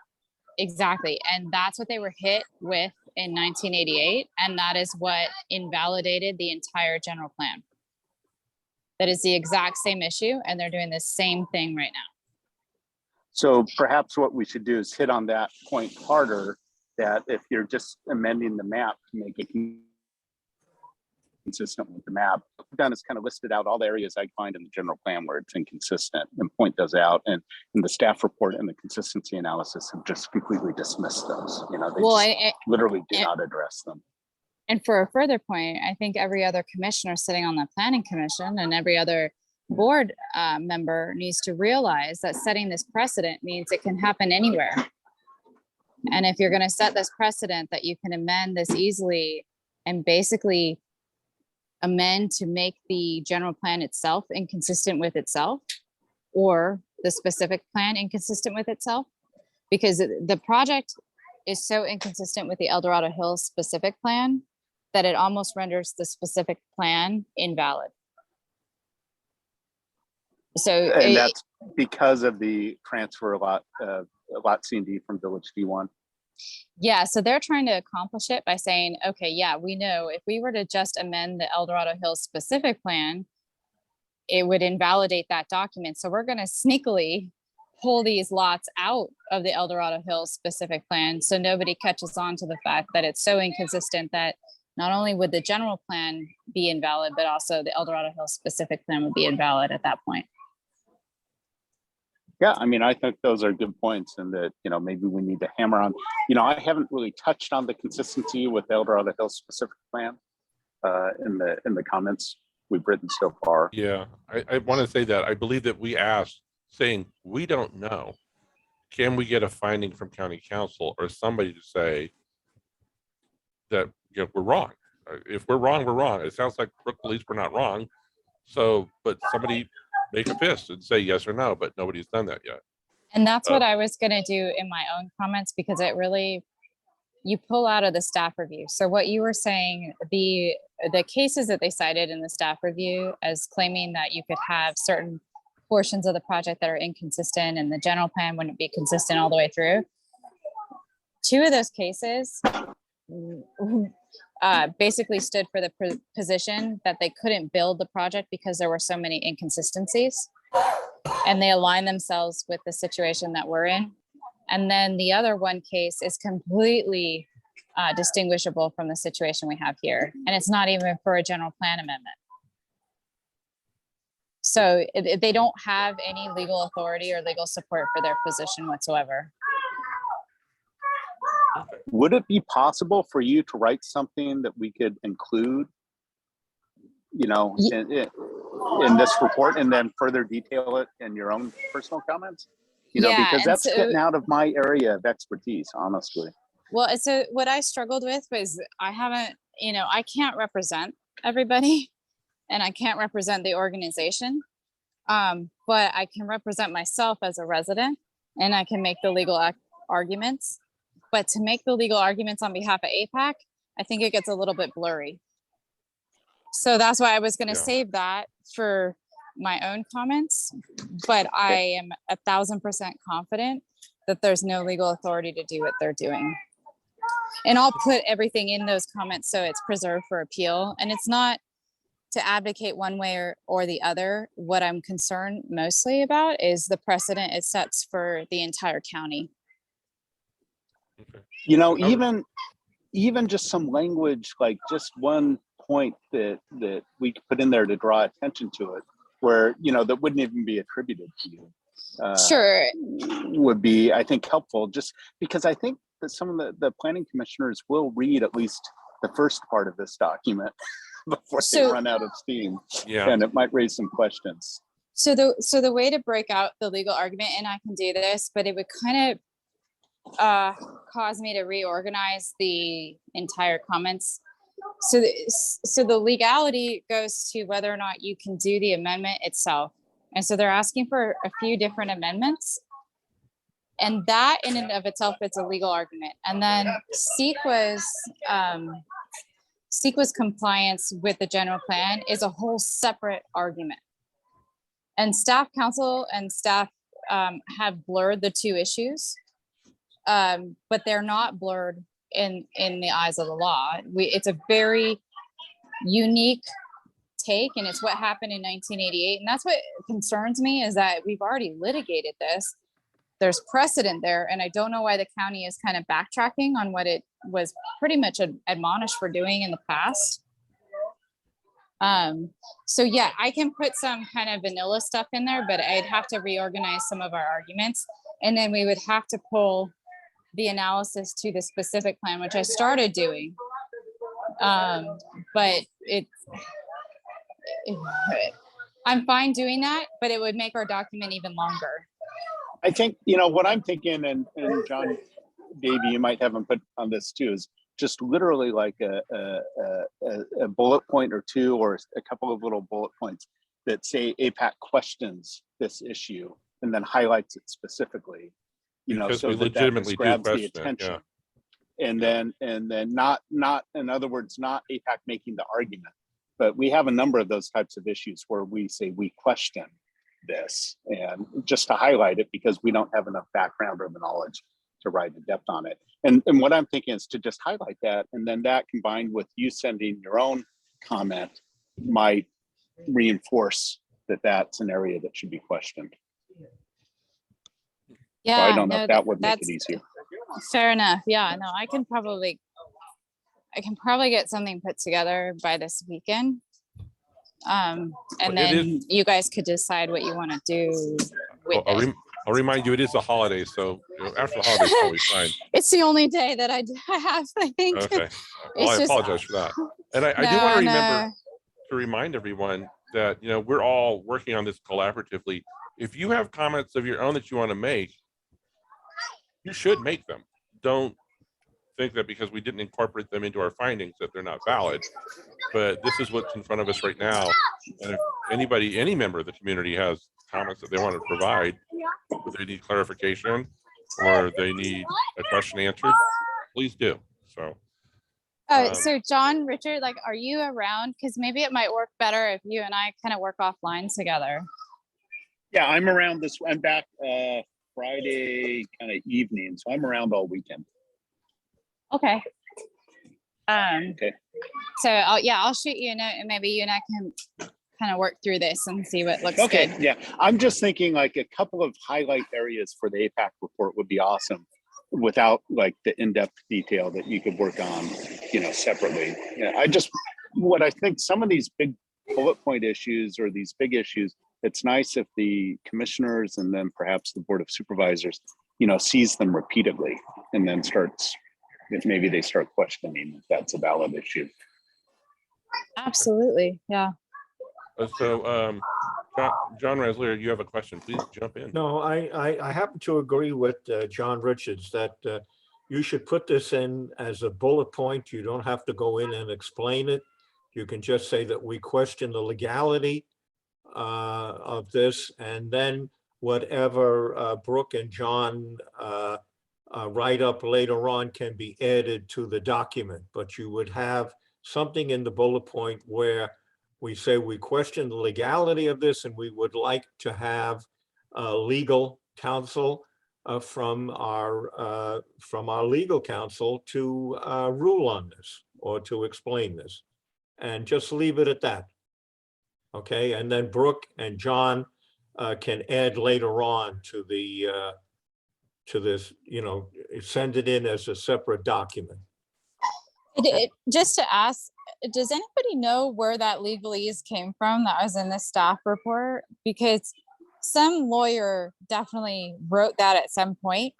Exactly. And that's what they were hit with in 1988. And that is what invalidated the entire general plan. That is the exact same issue. And they're doing the same thing right now. So perhaps what we should do is hit on that point harder, that if you're just amending the map to make it, consistent with the map. What we've done is kind of listed out all the areas I find in the general plan where it's inconsistent and point those out. And in the staff report and the consistency analysis have just completely dismissed those. You know, they Well, just literally do not address them. and for a further point, I think every other commissioner sitting on the planning commission and every other board member needs to realize that setting this precedent means it can happen anywhere. And if you're going to set this precedent that you can amend this easily and basically amend to make the general plan itself inconsistent with itself, or the specific plan inconsistent with itself, because the project is so inconsistent with the El Dorado Hills specific plan that it almost renders the specific plan invalid. So And that's because of the transfer lot C and D from Village D1. yeah, so they're trying to accomplish it by saying, okay, yeah, we know if we were to just amend the El Dorado Hills specific plan, it would invalidate that document. So we're going to sneakily pull these lots out of the El Dorado Hills specific plan so nobody catches on to the fact that it's so inconsistent that not only would the general plan be invalid, but also the El Dorado Hills specific plan would be invalid at that point. Yeah, I mean, I think those are good points, and that, you know, maybe we need to hammer on. You know, I haven't really touched on the consistency with El Dorado Hills specific plan in the comments we've written so far. Yeah, I want to say that I believe that we asked, saying we don't know. Can we get a finding from county council or somebody to say that, you know, we're wrong? If we're wrong, we're wrong. It sounds like Brook believes we're not wrong. So, but somebody make a fist and say yes or no, but nobody's done that yet. And that's what I was going to do in my own comments, because it really, you pull out of the staff review. So what you were saying, the cases that they cited in the staff review as claiming that you could have certain portions of the project that are inconsistent and the general plan wouldn't be consistent all the way through. Two of those cases basically stood for the position that they couldn't build the project because there were so many inconsistencies, and they align themselves with the situation that we're in. And then the other one case is completely distinguishable from the situation we have here. And it's not even for a general plan amendment. So they don't have any legal authority or legal support for their position whatsoever. Would it be possible for you to write something that we could include, you know, in this report, and then further detail it in your own personal comments? You know, Yeah, because and that's getting out of my area of expertise, honestly. Well, so what I struggled with was I haven't, you know, I can't represent everybody and I can't represent the organization, but I can represent myself as a resident and I can make the legal arguments. But to make the legal arguments on behalf of APAC, I think it gets a little bit blurry. So that's why I was going to save that for my own comments, but I am 1000% confident that there's no legal authority to do what they're doing. And I'll put everything in those comments so it's preserved for appeal. And it's not to advocate one way or the other. What I'm concerned mostly about is the precedent it sets for the entire county. You know, even just some language, like just one point that we could put in there to draw attention to it, where, you know, that wouldn't even be attributed to you. Sure. Would be, I think, helpful, just because I think that some of the planning commissioners will read at least the first part of this document before they run out of steam. Yeah. And it might raise some questions. So the way to break out the legal argument, and I can do this, but it would kind of cause me to reorganize the entire comments. So the legality goes to whether or not you can do the amendment itself. And so they're asking for a few different amendments. And that in and of itself, it's a legal argument. And then CEQA's compliance with the general plan is a whole separate argument. And staff counsel and staff have blurred the two issues. But they're not blurred in the eyes of the law. It's a very unique take, and it's what happened in 1988. And that's what concerns me, is that we've already litigated this. There's precedent there, and I don't know why the county is kind of backtracking on what it was pretty much admonished for doing in the past. So yeah, I can put some kind of vanilla stuff in there, but I'd have to reorganize some of our arguments. And then we would have to pull the analysis to the specific plan, which I started doing. But I'm fine doing that, but it would make our document even longer. I think, you know, what I'm thinking, and John, Davey, you might have input on this too, is just literally like a bullet point or two, or a couple of little bullet points that say APAC questions this issue and then highlights it specifically, you know, Because so we that legitimately do grabs the question it, attention. yeah. And then not, in other words, not APAC making the argument, but we have a number of those types of issues where we say we question this, and just to highlight it because we don't have enough background or the knowledge to write in depth on it. And what I'm thinking is to just highlight that, and then that combined with you sending your own comment might reinforce that that's an area that should be questioned. Yeah, So I don't know no, if that would make it that's easier. fair enough. Yeah, no, I can probably get something put together by this weekend. And Well, it then is- you guys could decide what you want to do with it. I'll remind you, it is a holiday, so you know, after the holidays, it's always fine. It's the only day that I have, I think. Okay. Well, I It's just- apologize for that. And I do No, want to no. remember to remind everyone that, you know, we're all working on this collaboratively. If you have comments of your own that you want to make, you should make them. Don't think that because we didn't incorporate them into our findings that they're not valid. But this is what's in front of us right now. And if anybody, any member of the community has comments that they want to provide, whether they need clarification or they need a question answered, please do. So. So John, Richard, like, are you around? Because maybe it might work better if you and I kind of work offline together. Yeah, I'm around this. I'm back Friday kind of evening, so I'm around all weekend. Okay. Okay. So I'll shoot you a note, and maybe you and I can kind of work through this and see what looks Okay, good. yeah, I'm just thinking like a couple of highlight areas for the APAC report would be awesome, without like the in-depth detail that you could work on, you know, separately. Yeah, what I think some of these big bullet point issues or these big issues, it's nice if the commissioners and then perhaps the Board of Supervisors, you know, sees them repeatedly and then maybe they start questioning if that's a valid issue. Absolutely. Yeah. So John Resler, you have a question, please jump in. No, I happen to agree with John Richards that you should put this in as a bullet point. You don't have to go in and explain it. You can just say that we question the legality of this, and then whatever Brooke and John write up later on can be added to the document. But you would have something in the bullet point where we say we question the legality of this, and we would like to have legal counsel from our legal counsel to rule on this or to explain this, and just leave it at that. Okay, and then Brooke and John can add later on to the to this, you know, send it in as a separate document. Just to ask, does anybody know where that legalese came from that was in the staff report? Because some lawyer definitely wrote that at some point,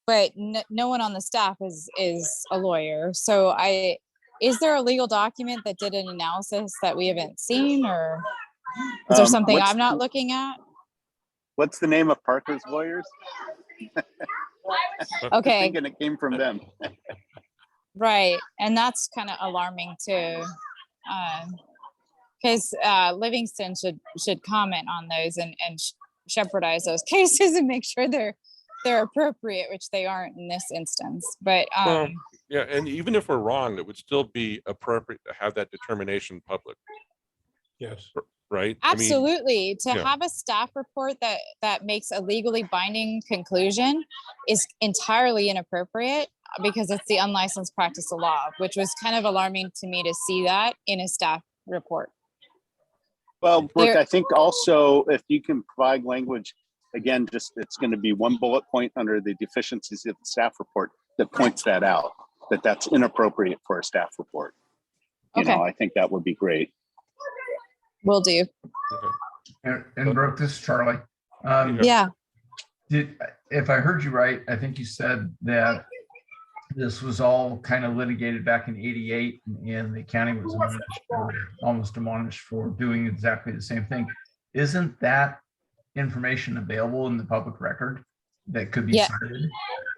but no one on the staff is a lawyer. So is there a legal document that did an analysis that we haven't seen, or is there something I'm not looking at? What's the name of Parker's lawyers? Okay. Thinking it came from them. Right. And that's kind of alarming too. Because Livingston should comment on those and shepherdize those cases and make sure they're appropriate, which they aren't in this instance. But Yeah, and even if we're wrong, it would still be appropriate to have that determination public, Yes. right? absolutely, to yeah. have a staff report that makes a legally binding conclusion is entirely inappropriate, because it's the unlicensed practice of law, which was kind of alarming to me to see that in a staff report. Well, Brooke, I think also if you can provide language, again, just it's going to be one bullet point under the deficiencies of the staff report that points that out, that's inappropriate for a staff report. Okay. I think that would be great. Will do. Okay. And Brooke, this is Charlie. Yeah. If I heard you right, I think you said that this was all kind of litigated back in '88, and the county was almost admonished for doing exactly the same thing. Isn't that information available in the public record that could be Yeah. cited?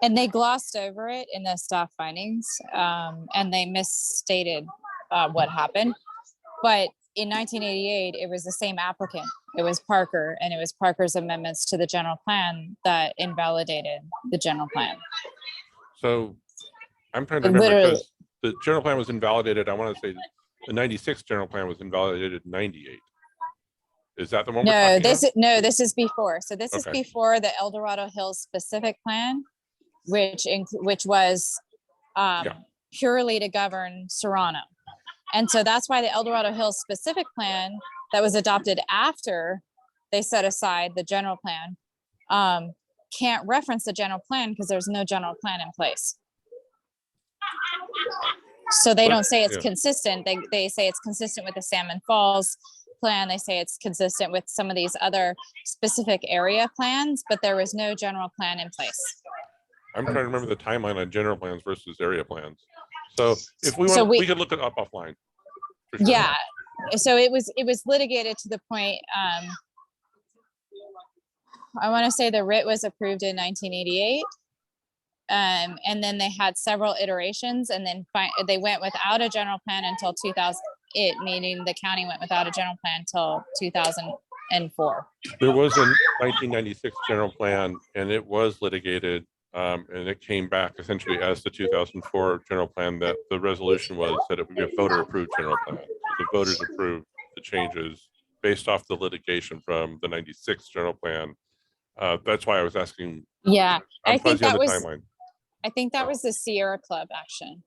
And they glossed over it in the staff findings, and they misstated what happened. But in 1988, it was the same applicant. It was Parker, and it was Parker's amendments to the general plan that invalidated the general plan. So I'm trying to remember, Literally. because the general plan was invalidated. I want to say the 96 general plan was invalidated in 98. Is that the one? No, this is before. So this is Okay. before the El Dorado Hills specific plan, which was purely to govern Serrano. And so that's why the El Dorado Hills specific plan that was adopted after they set aside the general plan can't reference the general plan because there's no general plan in place. So they don't say it's consistent. They say it's consistent with the Salmon Falls plan. They say it's consistent with some of these other specific area plans, but there was no general plan in place. I'm trying to remember the timeline on general plans versus area plans. So if we So want, we could look it up offline. for sure. Yeah. So it was litigated to the point, I want to say the writ was approved in 1988. And then they had several iterations, and then they went without a general plan until 2000, meaning the county went without a general plan until 2004. There was a 1996 general plan, and it was litigated, and it came back essentially as the 2004 general plan. That the resolution was that it would be a voter approved general plan. So the voters approved the changes based off the litigation from the 96 general plan. That's why I was asking. Yeah, I think that was. Timeline. I think that was the Sierra Club action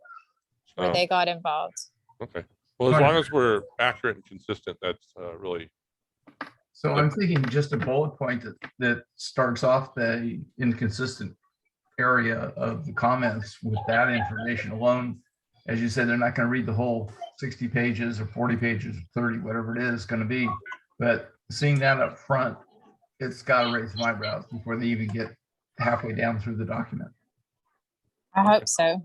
where they got involved. Okay. Well, as long as we're accurate and consistent, that's really. So I'm thinking just a bullet point that starts off the inconsistent area of the comments with that information alone. As you said, they're not going to read the whole 60 pages or 40 pages or 30, whatever it is going to be. But seeing that up front, it's got to raise my brows before they even get halfway down through the document. I hope so.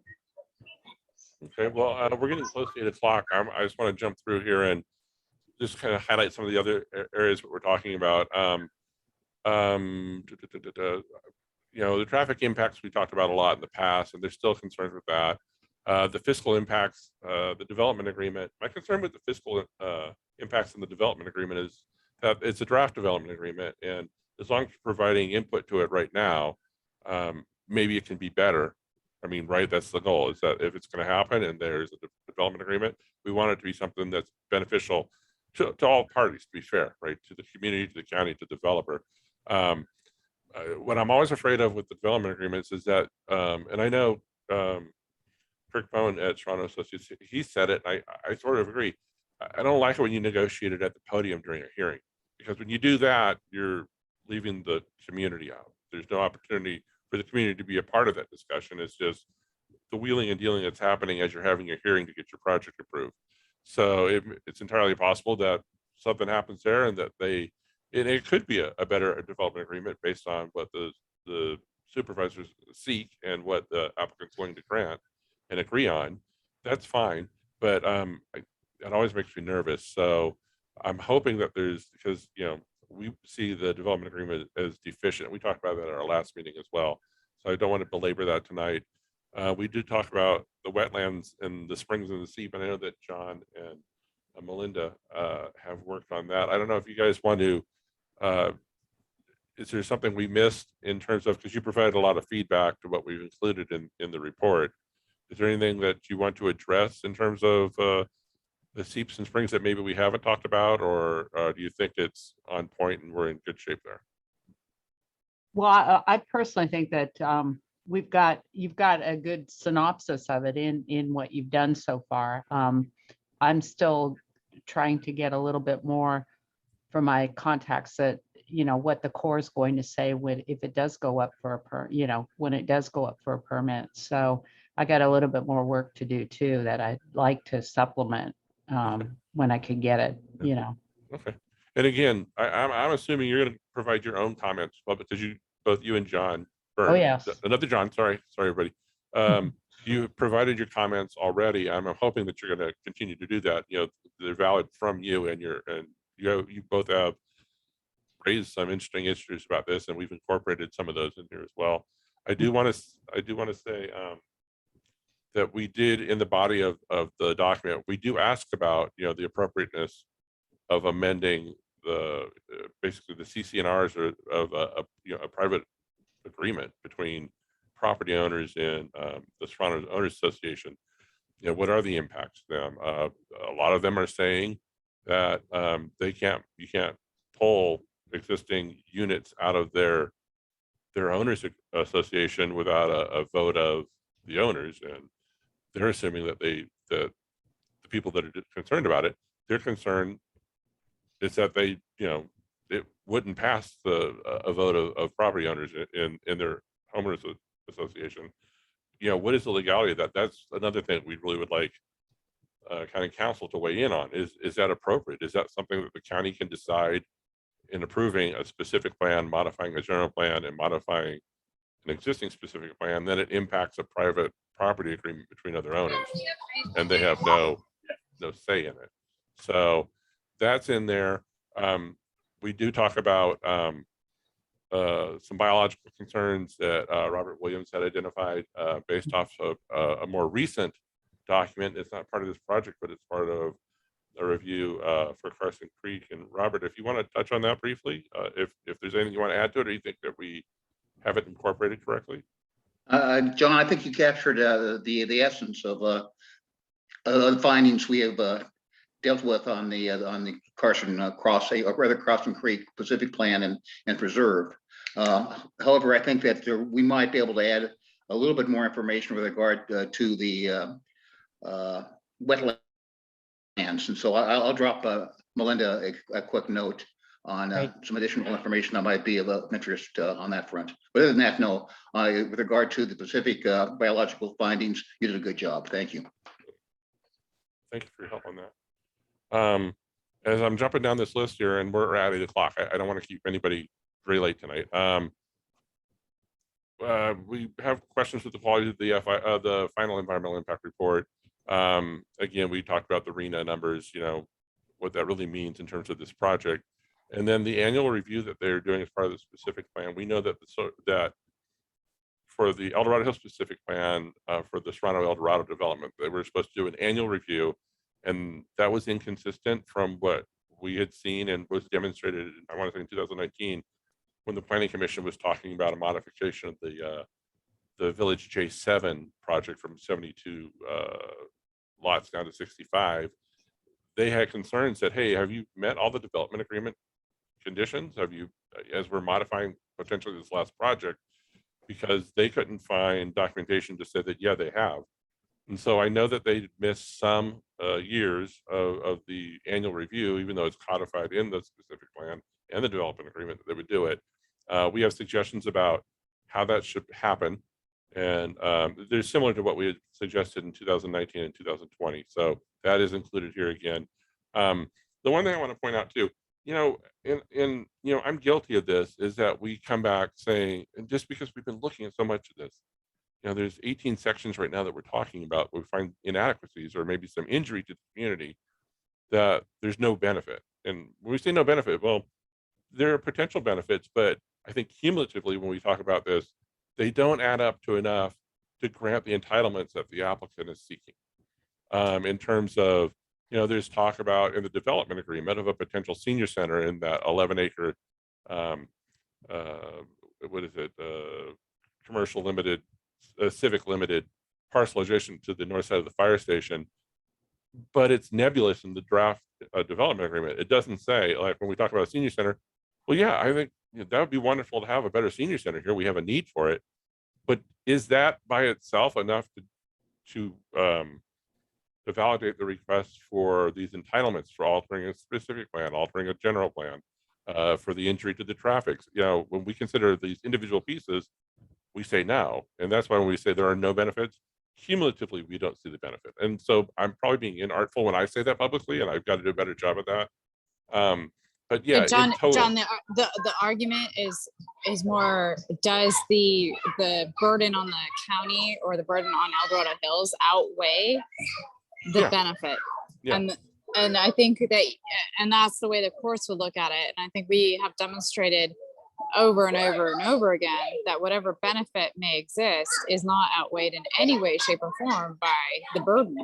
Okay, well, we're getting close to 8 o'clock. I just want to jump through here and just kind of highlight some of the other areas that we're talking about. You know, the traffic impacts we talked about a lot in the past, and there's still concerns with that. The fiscal impacts, the development agreement. My concern with the fiscal impacts in the development agreement is that it's a draft development agreement, and as long as you're providing input to it right now, maybe it can be better. I mean, right, that's the goal, is that if it's going to happen and there's a development agreement, we want it to be something that's beneficial to all parties, to be fair, right, to the community, to the county, to the developer. What I'm always afraid of with the development agreements is that, and I know Kirk Bowen at Toronto Associates, he said it, I sort of agree. I don't like it when you negotiate it at the podium during a hearing, because when you do that, you're leaving the community out. There's no opportunity for the community to be a part of that discussion. It's just the wheeling and dealing that's happening as you're having a hearing to get your project approved. So it's entirely possible that something happens there, and that it could be a better development agreement based on what the supervisors seek and what the applicant's willing to grant and agree on. That's fine, but it always makes me nervous. So I'm hoping that because you know, we see the development agreement as deficient. We talked about that at our last meeting as well. So I don't want to belabor that tonight. We did talk about the wetlands and the springs in the sea, but I know that John and Melinda have worked on that. I don't know if you guys want to, is there something we missed in terms of, because you provided a lot of feedback to what we've included in the report. Is there anything that you want to address in terms of the seeps and springs that maybe we haven't talked about, or do you think it's on point and we're in good shape there? Well, I personally think that you've got a good synopsis of it in what you've done so far. I'm still trying to get a little bit more from my contacts that, you know, what the Corps is going to say if it does go up for when it does go up for a permit. So I got a little bit more work to do too, that I'd like to supplement when I could get it, you know. Okay. And again, I'm assuming you're going to provide your own comments, but because both you and John, or Oh, yes. another John, sorry, everybody. You provided your comments already. I'm hoping that you're going to continue to do that. You know, they're valid from you, and you both have raised some interesting issues about this, and we've incorporated some of those in here as well. I do want to say that we did, in the body of the document, we do ask about, you know, the appropriateness of amending the basically the CC&Rs of a private agreement between property owners and the Toronto Owners Association. You know, what are the impacts to them? A lot of them are saying that you can't pull existing units out of their owners association without a vote of the owners, and they're assuming that the people that are concerned about it, their concern is that they, you know, it wouldn't pass a vote of property owners in their homeowners association. You know, what is the legality of that? That's another thing we really would like county council to weigh in on. Is that appropriate? Is that something that the county can decide in approving a specific plan, modifying a general plan, and modifying an existing specific plan? Then it impacts a private property agreement between other owners, and they have no say in it. So that's in there. We do talk about some biological concerns that Robert Williams had identified based off of a more recent document. It's not part of this project, but it's part of a review for Carson Creek. And Robert, if you want to touch on that briefly, if there's anything you want to add to it, or you think that we have it incorporated correctly? John, I think you captured the essence of the findings we have dealt with on the Carson Carson Creek Pacific Plan and Preserve. However, I think that we might be able to add a little bit more information with regard to the wetlands, and so I'll drop Melinda a quick note on some additional information that might be of interest on that front. But other than that, no, with regard to the specific biological findings, you did a good job. Thank you. Thank you for your help on that. As I'm jumping down this list here, and we're at 8 o'clock, I don't want to keep anybody very late tonight. We have questions with the quality of the final environmental impact report. Again, we talked about the RENA numbers, you know, what that really means in terms of this project. And then the annual review that they're doing as part of the specific plan. We know that that for the El Dorado Hill specific plan, for the Toronto El Dorado development, they were supposed to do an annual review, and that was inconsistent from what we had seen and was demonstrated, I want to say in 2019, when the Planning Commission was talking about a modification of the Village J7 project from 72 lots down to 65. They had concerns that, hey, have you met all the development agreement conditions? Have you, as we're modifying potentially this last project, because they couldn't find documentation to say that, yeah, they have. And so I know that they missed some years of the annual review, even though it's codified in the specific plan and the development agreement that they would do it. We have suggestions about how that should happen. And they're similar to what we had suggested in 2019 and 2020. So that is included here again. The one thing I want to point out too, you know, I'm guilty of this, is that we come back saying, and just because we've been looking at so much of this, you know, there's 18 sections right now that we're talking about, we find inadequacies or maybe some injury to the community, that there's no benefit. And when we say no benefit, well, there are potential benefits, but I think cumulatively, when we talk about this, they don't add up to enough to grant the entitlements that the applicant is seeking. In terms of, you know, there's talk about in the development agreement of a potential senior center in that 11-acre, what is it, commercial limited, civic limited parcelization to the north side of the fire station. But it's nebulous in the draft development agreement. It doesn't say, like when we talk about a senior center, well, yeah, I think that would be wonderful to have a better senior center here. We have a need for it. But is that by itself enough to validate the request for these entitlements for altering a specific plan, altering a general plan, for the injury to the traffic? You know, when we consider these individual pieces, we say no. And that's why when we say there are no benefits, cumulatively, we don't see the benefit. And so I'm probably being inartful when I say that publicly, and I've got to do a better job of that. But yeah, But John, in total, John, the argument is more, does the burden on the county or the burden on El Dorado Hills outweigh the Yeah. benefit? Yeah. And I think that, and that's the way the courts would look at it. And I think we have demonstrated over and over and over again that whatever benefit may exist is not outweighed in any way, shape, or form by the burden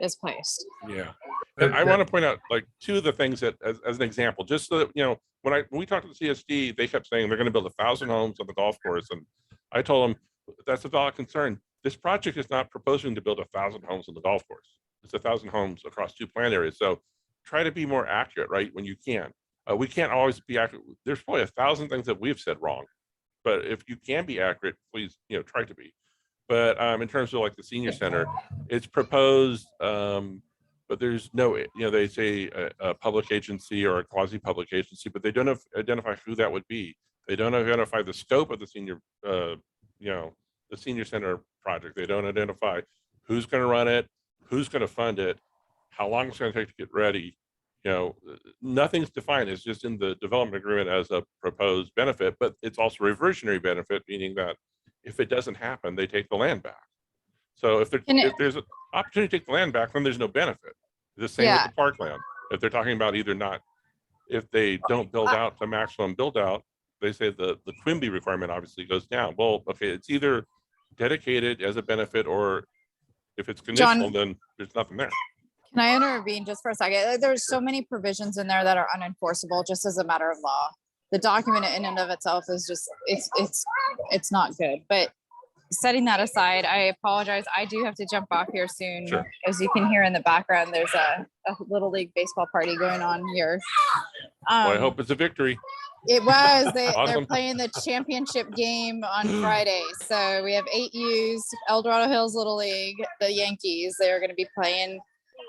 that's placed. yeah. And I want to point out like two of the things that, as an example, just so that, you know, when we talked to the CSD, they kept saying they're going to build 1,000 homes on the golf course. And I told them that's a valid concern. This project is not proposing to build 1,000 homes on the golf course. It's 1,000 homes across 2 plan areas. So try to be more accurate, right? When you can. We can't always be accurate. There's probably 1,000 things that we've said wrong, but if you can be accurate, please, you know, try to be. But in terms of like the senior center, it's proposed, but there's no, you know, they say a public agency or a quasi-public agency, but they don't identify who that would be. They don't identify the scope of the senior, you know, the senior center project. They don't identify who's going to run it, who's going to fund it, how long it's going to take to get ready. You know, nothing's defined. It's just in the development agreement as a proposed benefit, but it's also a reversionary benefit, meaning that if it doesn't happen, they take the land back. So if there's an opportunity to take the land back, then there's no benefit. The same with the parkland. If they're talking about either not, if they don't build out the maximum build out, they say the Quimby requirement obviously goes down. Well, okay, it's either dedicated as a benefit, or if it's conditional, John, then there's nothing there. can I intervene just for a second? There's so many provisions in there that are unenforceable just as a matter of law. The document in and of itself is just, it's not good. But setting that aside, I apologize. I do have to jump off here soon. Sure. As you can hear in the background, there's a little league baseball party going on here. Well, I hope it's a victory. It was. They're Awesome. playing the championship game on Friday. So we have 8Us, El Dorado Hills Little League, the Yankees. They're going to be playing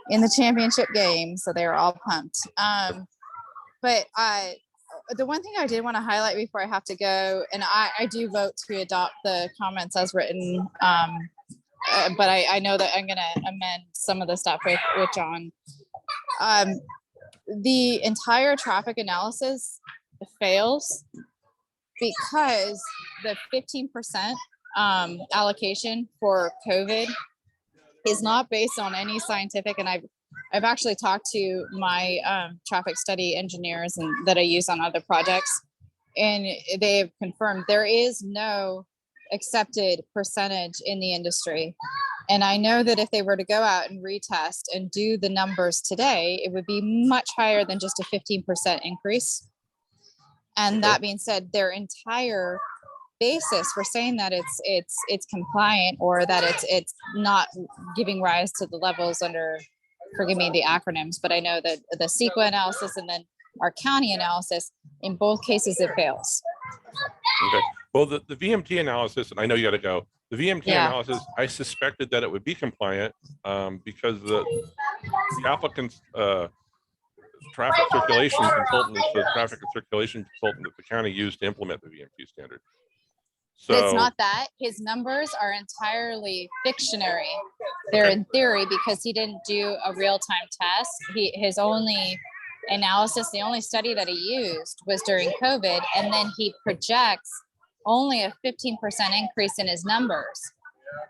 in the championship game. So they're all pumped. But the one thing I did want to highlight before I have to go, and I do vote to adopt the comments as written. But I know that I'm going to amend some of the stuff with John. The entire traffic analysis fails because the 15% allocation for COVID is not based on any scientific, and I've actually talked to my traffic study engineers and that I use on other projects, and they've confirmed there is no accepted percentage in the industry. And I know that if they were to go out and retest and do the numbers today, it would be much higher than just a 15% increase. And that being said, their entire basis for saying that it's compliant, or that it's not giving rise to the levels under, forgive me, the acronyms, but I know that the CEQA analysis and then our county analysis, in both cases, it fails. Okay. Well, the VMT analysis, and I know you got to go. The VMT analysis, I suspected that it would be compliant because the applicant's traffic circulation consultant is the traffic and circulation consultant that the county used to implement the VMT standard. So But it's not that. His numbers are entirely fictionary. They're in theory because he didn't do a real-time test. His only analysis, the only study that he used was during COVID, and then he projects only a 15% increase in his numbers.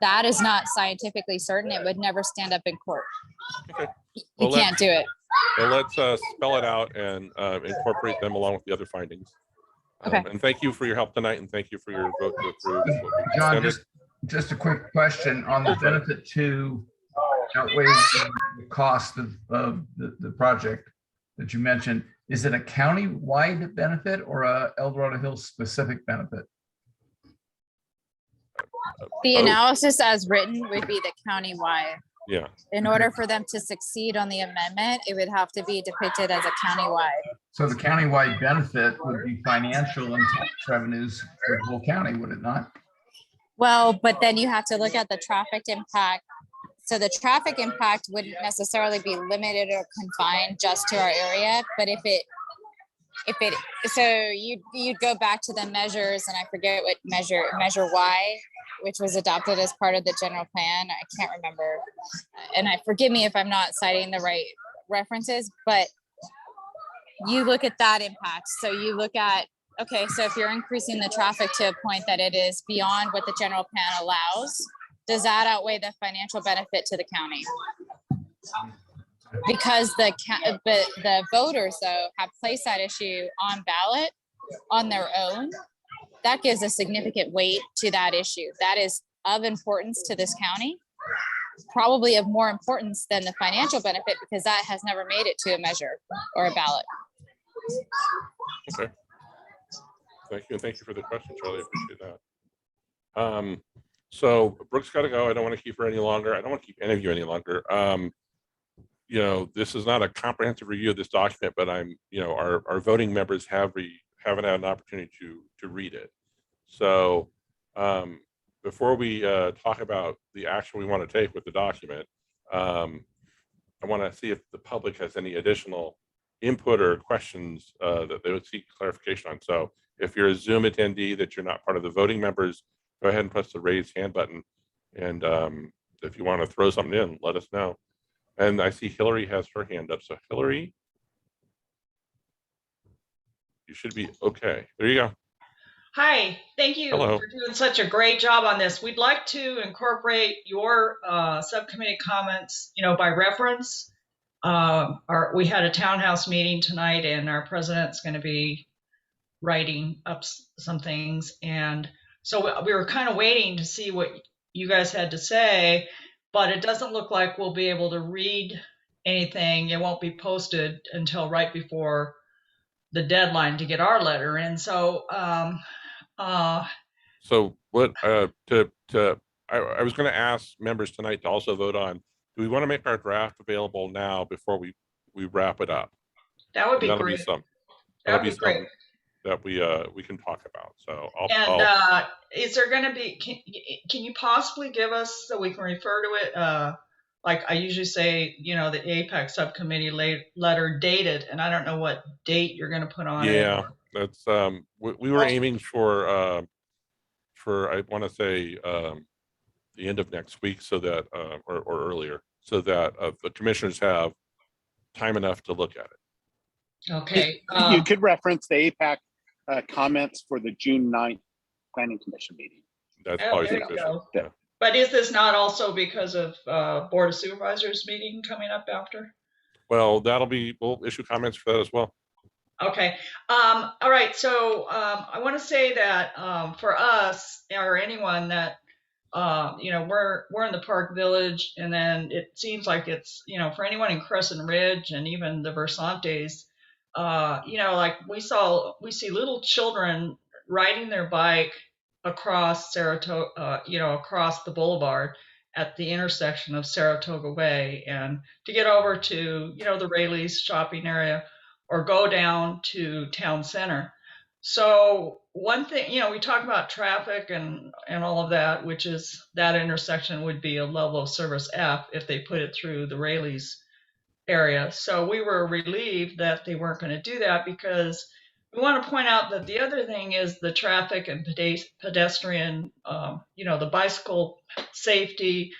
That is not scientifically certain. It would never stand up in court. Okay. You Well, can't do it. Well, let's spell it out and incorporate them along with the other findings. Okay. And thank you for your help tonight, and thank you for your vote to approve. what we John, presented. just a quick question on the benefit to outweigh the cost of the project that you mentioned. Is it a county-wide benefit or a El Dorado Hills specific benefit? The Oh. analysis as written would be the county-wide. Yeah. In order for them to succeed on the amendment, it would have to be depicted as a county-wide. So the county-wide benefit would be financial and tax revenues for the whole county, would it not? Well, but then you have to look at the traffic impact. So the traffic impact wouldn't necessarily be limited or confined just to our area, but so you'd go back to the measures, and I forget what measure Y, which was adopted as part of the general plan. I can't remember, and forgive me if I'm not citing the right references, but you look at that impact. So you look at, okay, so if you're increasing the traffic to a point that it is beyond what the general plan allows, does that outweigh the financial benefit to the county? Because the voters, though, have placed that issue on ballot on their own. That gives a significant weight to that issue. That is of importance to this county, probably of more importance than the financial benefit, because that has never made it to a measure or a ballot. Okay. Thank you. And thank you for the question, Charlie. I appreciate that. So Brooke's got to go. I don't want to keep her any longer. I don't want to keep any of you any longer. You know, this is not a comprehensive review of this document, but our voting members haven't had an opportunity to read it. So before we talk about the action we want to take with the document, I want to see if the public has any additional input or questions that they would seek clarification on. So if you're a Zoom attendee that you're not part of the voting members, go ahead and press the raise hand button. And if you want to throw something in, let us know. And I see Hillary has her hand up. So Hillary, you should be okay. There you go. Hi, thank you Hello. for doing such a great job on this. We'd like to incorporate your subcommittee comments, by reference. We had a townhouse meeting tonight, and our president's going to be writing up some things. And so we were kind of waiting to see what you guys had to say, but it doesn't look like we'll be able to read anything. It won't be posted until right before the deadline to get our letter in. So, So what I was going to ask members tonight to also vote on, do we want to make our draft available now before we wrap it up? that would be That'll great. be some. That would be great. something that we can talk about. So Is there going to be, can you possibly give us, so we can refer to it, like I usually say, the APAC subcommittee letter dated, and I don't know what date you're going to put on it. Yeah, that's we were aiming for I want to say the end of next week, so that or earlier, so that the commissioners have time enough to look at it. Okay. You could reference the APAC comments for the June 9th Planning Commission meeting. That's Oh, probably there you sufficient. go. Yeah. But is this not also because of Board of Supervisors meeting coming up after? Well, we'll issue comments for that as well. Okay. All right. So I want to say that for us or anyone that we're in the Park Village, and then it seems like it's for anyone in Crescent Ridge and even the Versantes, like we see little children riding their bike across Saratoga, across the boulevard at the intersection of Saratoga Way, and to get over to the Rayleigh's shopping area or go down to town center. So one thing, we talk about traffic and all of that, which is that intersection would be a level of service F if they put it through the Rayleigh's area. So we were relieved that they weren't going to do that, because we want to point out that the other thing is the traffic and pedestrian, the bicycle safety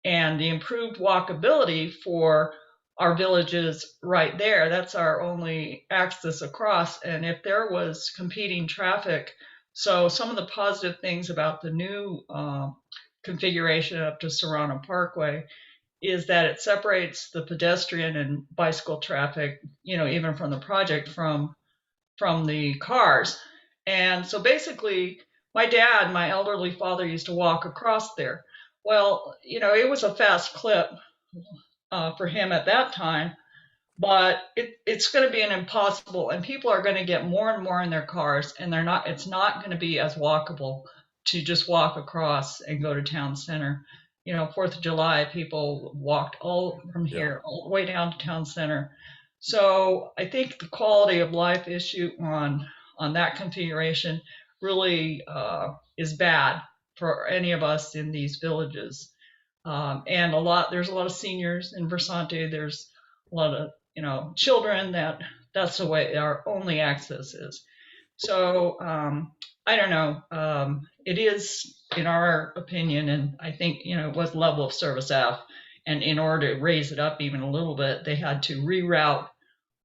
and the improved walkability for our villages right there. That's our only access across. And if there was competing traffic, so some of the positive things about the new configuration up to Serrano Parkway is that it separates the pedestrian and bicycle traffic, even from the project from the cars. And so basically, my elderly father used to walk across there. Well, it was a fast clip for him at that time, but it's going to be an impossible, and people are going to get more and more in their cars, and it's not going to be as walkable to just walk across and go to town center. 4th of July, people walked all from here all the way down to town center. So I think the quality of life issue on that configuration really is bad for any of us in these villages. And there's a lot of seniors in Versante. There's a lot of, children that's the way our only access is. So I don't know. It is in our opinion, and I think, you know, it was level of service F. And in order to raise it up even a little bit, they had to reroute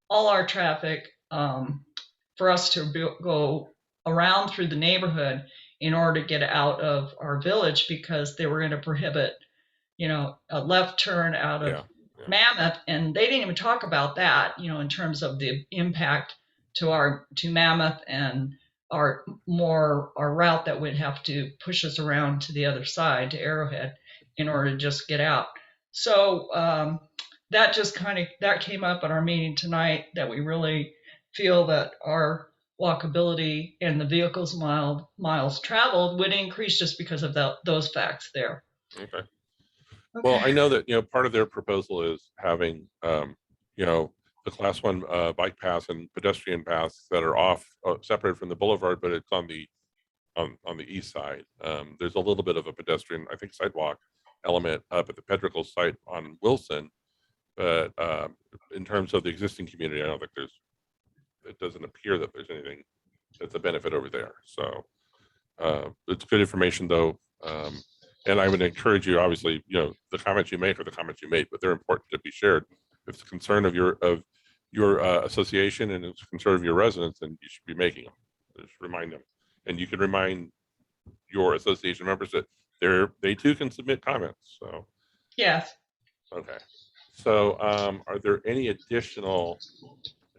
all our traffic for us to go around through the neighborhood in order to get out of our village, because they were going to prohibit, you know, a left turn out of Mammoth. And they didn't even talk about that, you know, in terms of the impact to Mammoth and our route that would have to push us around to the other side to Arrowhead in order to just get out. So that just that came up at our meeting tonight, that we really feel that our walkability and the vehicles miles traveled would increase just because of those facts there. Okay. Well, I know that, you know, part of their proposal is having, you know, the class 1 bike paths and pedestrian paths that are off, separated from the boulevard, but it's on the east side. There's a little bit of a pedestrian, I think, sidewalk element up at the Pedrical site on Wilson, but in terms of the existing community, I don't think it doesn't appear that there's anything that's a benefit over there. So it's good information, though. And I would encourage you, obviously, you know, the comments you make are the comments you make, but they're important to be shared. If it's a concern of your association and it's a concern of your residents, then you should be making them. Just remind them. And you can remind your association members that they too can submit comments. So yes. Okay. So are there any additional?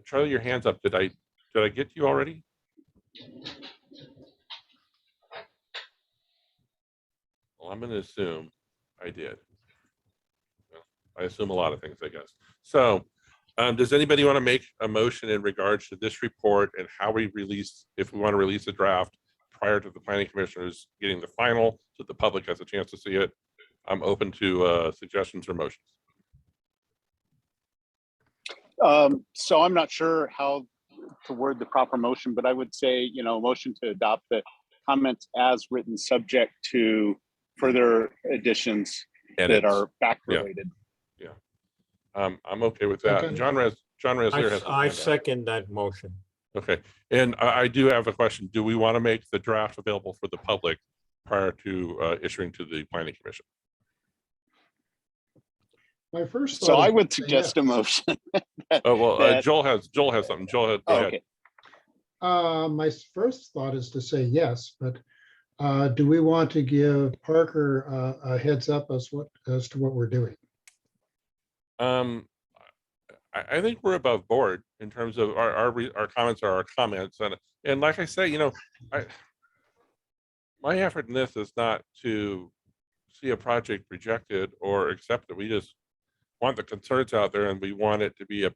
Charlie, your hand's up. Did I get you already? Well, I'm going to assume I did. I assume a lot of things, I guess. So does anybody want to make a motion in regards to this report and how we release, if we want to release a draft prior to the planning commissioners getting the final, so the public has a chance to see it? I'm open to suggestions or motions. So I'm not sure how to word the proper motion, but I would say, you know, motion to adopt the comments as written, subject to further additions that are fact related. Yeah. I'm okay with that. Okay. John Reslier has. I second that motion. Okay. And I do have a question. Do we want to make the draft available for the public prior to issuing to the planning commission? My first So I would suggest a motion. Oh, well, Joel has something. Joel, go ahead. My first thought is to say yes, but do we want to give Parker a heads up as to what we're doing? I think we're above board in terms of our comments are our comments, and like I say, you know, my effort in this is not to see a project rejected or accepted. We just want the concerns out there, and we want it to be if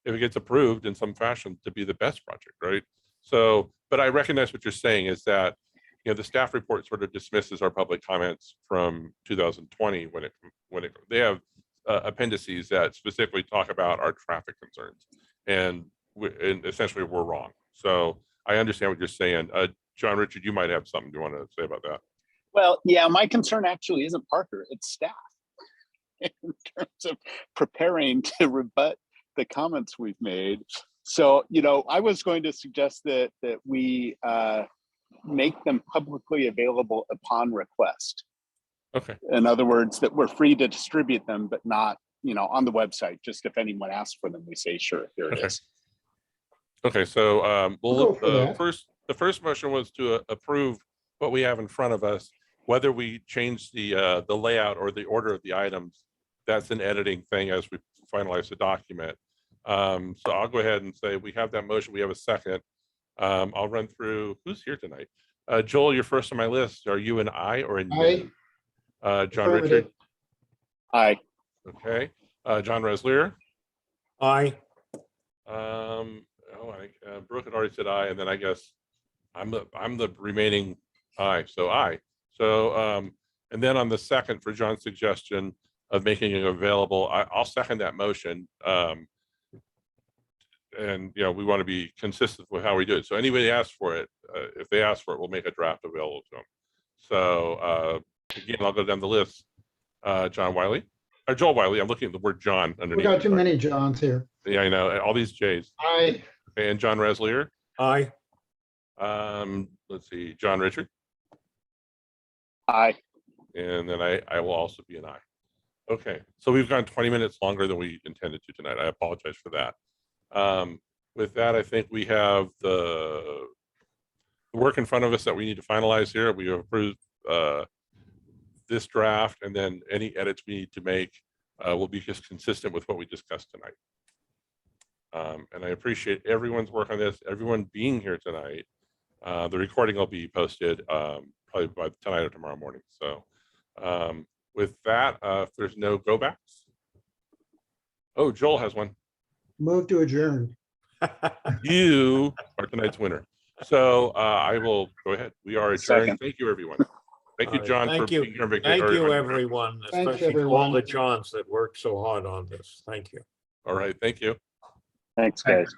it gets approved in some fashion, to be the best project, right? So, but I recognize what you're saying is that, you know, the staff report sort of dismisses our public comments from 2020 when they have appendices that specifically talk about our traffic concerns, and essentially we're wrong. So I understand what you're saying. John Richard, you might have something you want to say about that. Well, yeah, my concern actually isn't Parker, it's staff. In terms of preparing to rebut the comments we've made. So, you know, I was going to suggest that we make them publicly available upon request. Okay. In other words, that we're free to distribute them, but not, you know, on the website. Just if anyone asks for them, we say, sure, here it is. Okay, so we'll the first motion was to approve what we have in front of us. Whether we change the layout or the order of the items, that's an editing thing as we finalize the document. So I'll go ahead and say we have that motion. We have a second. I'll run through who's here tonight. Joel, you're first on my list. Are you an I or an Aye. John Richard? Aye. Okay. John Reslier? Aye. Brooke had already said aye, and then I guess I'm the remaining aye. So aye. So and then on the second for John's suggestion of making it available, I'll second that motion. And you know, we want to be consistent with how we do it. So anybody asks for it, if they ask for it, we'll make a draft available to them. So again, I'll go down the list. John Wiley or Joel Wiley. I'm looking at the word John underneath. We got too many Johns here. Yeah, I know, all these J's. Aye. Okay, and John Reslier. Aye. Let's see, John Richard. Aye. And then I will also be an aye. Okay, so we've gone 20 minutes longer than we intended to tonight. I apologize for that. With that, I think we have the work in front of us that we need to finalize here. We have approved this draft, and then any edits we need to make will be just consistent with what we discussed tonight. And I appreciate everyone's work on this, everyone being here tonight. The recording will be posted probably by tonight or tomorrow morning. So with that, if there's no go backs. Oh, Joel has one. Move to adjourn. You are tonight's winner. So I will go ahead. We are adjourned. Second. Thank you, everyone. Thank you, All right, John, thank for you. being here. Thank you, everyone, Thanks, especially to all everyone. the Johns that worked so hard on this. Thank you. All right, thank you. Thanks, guys.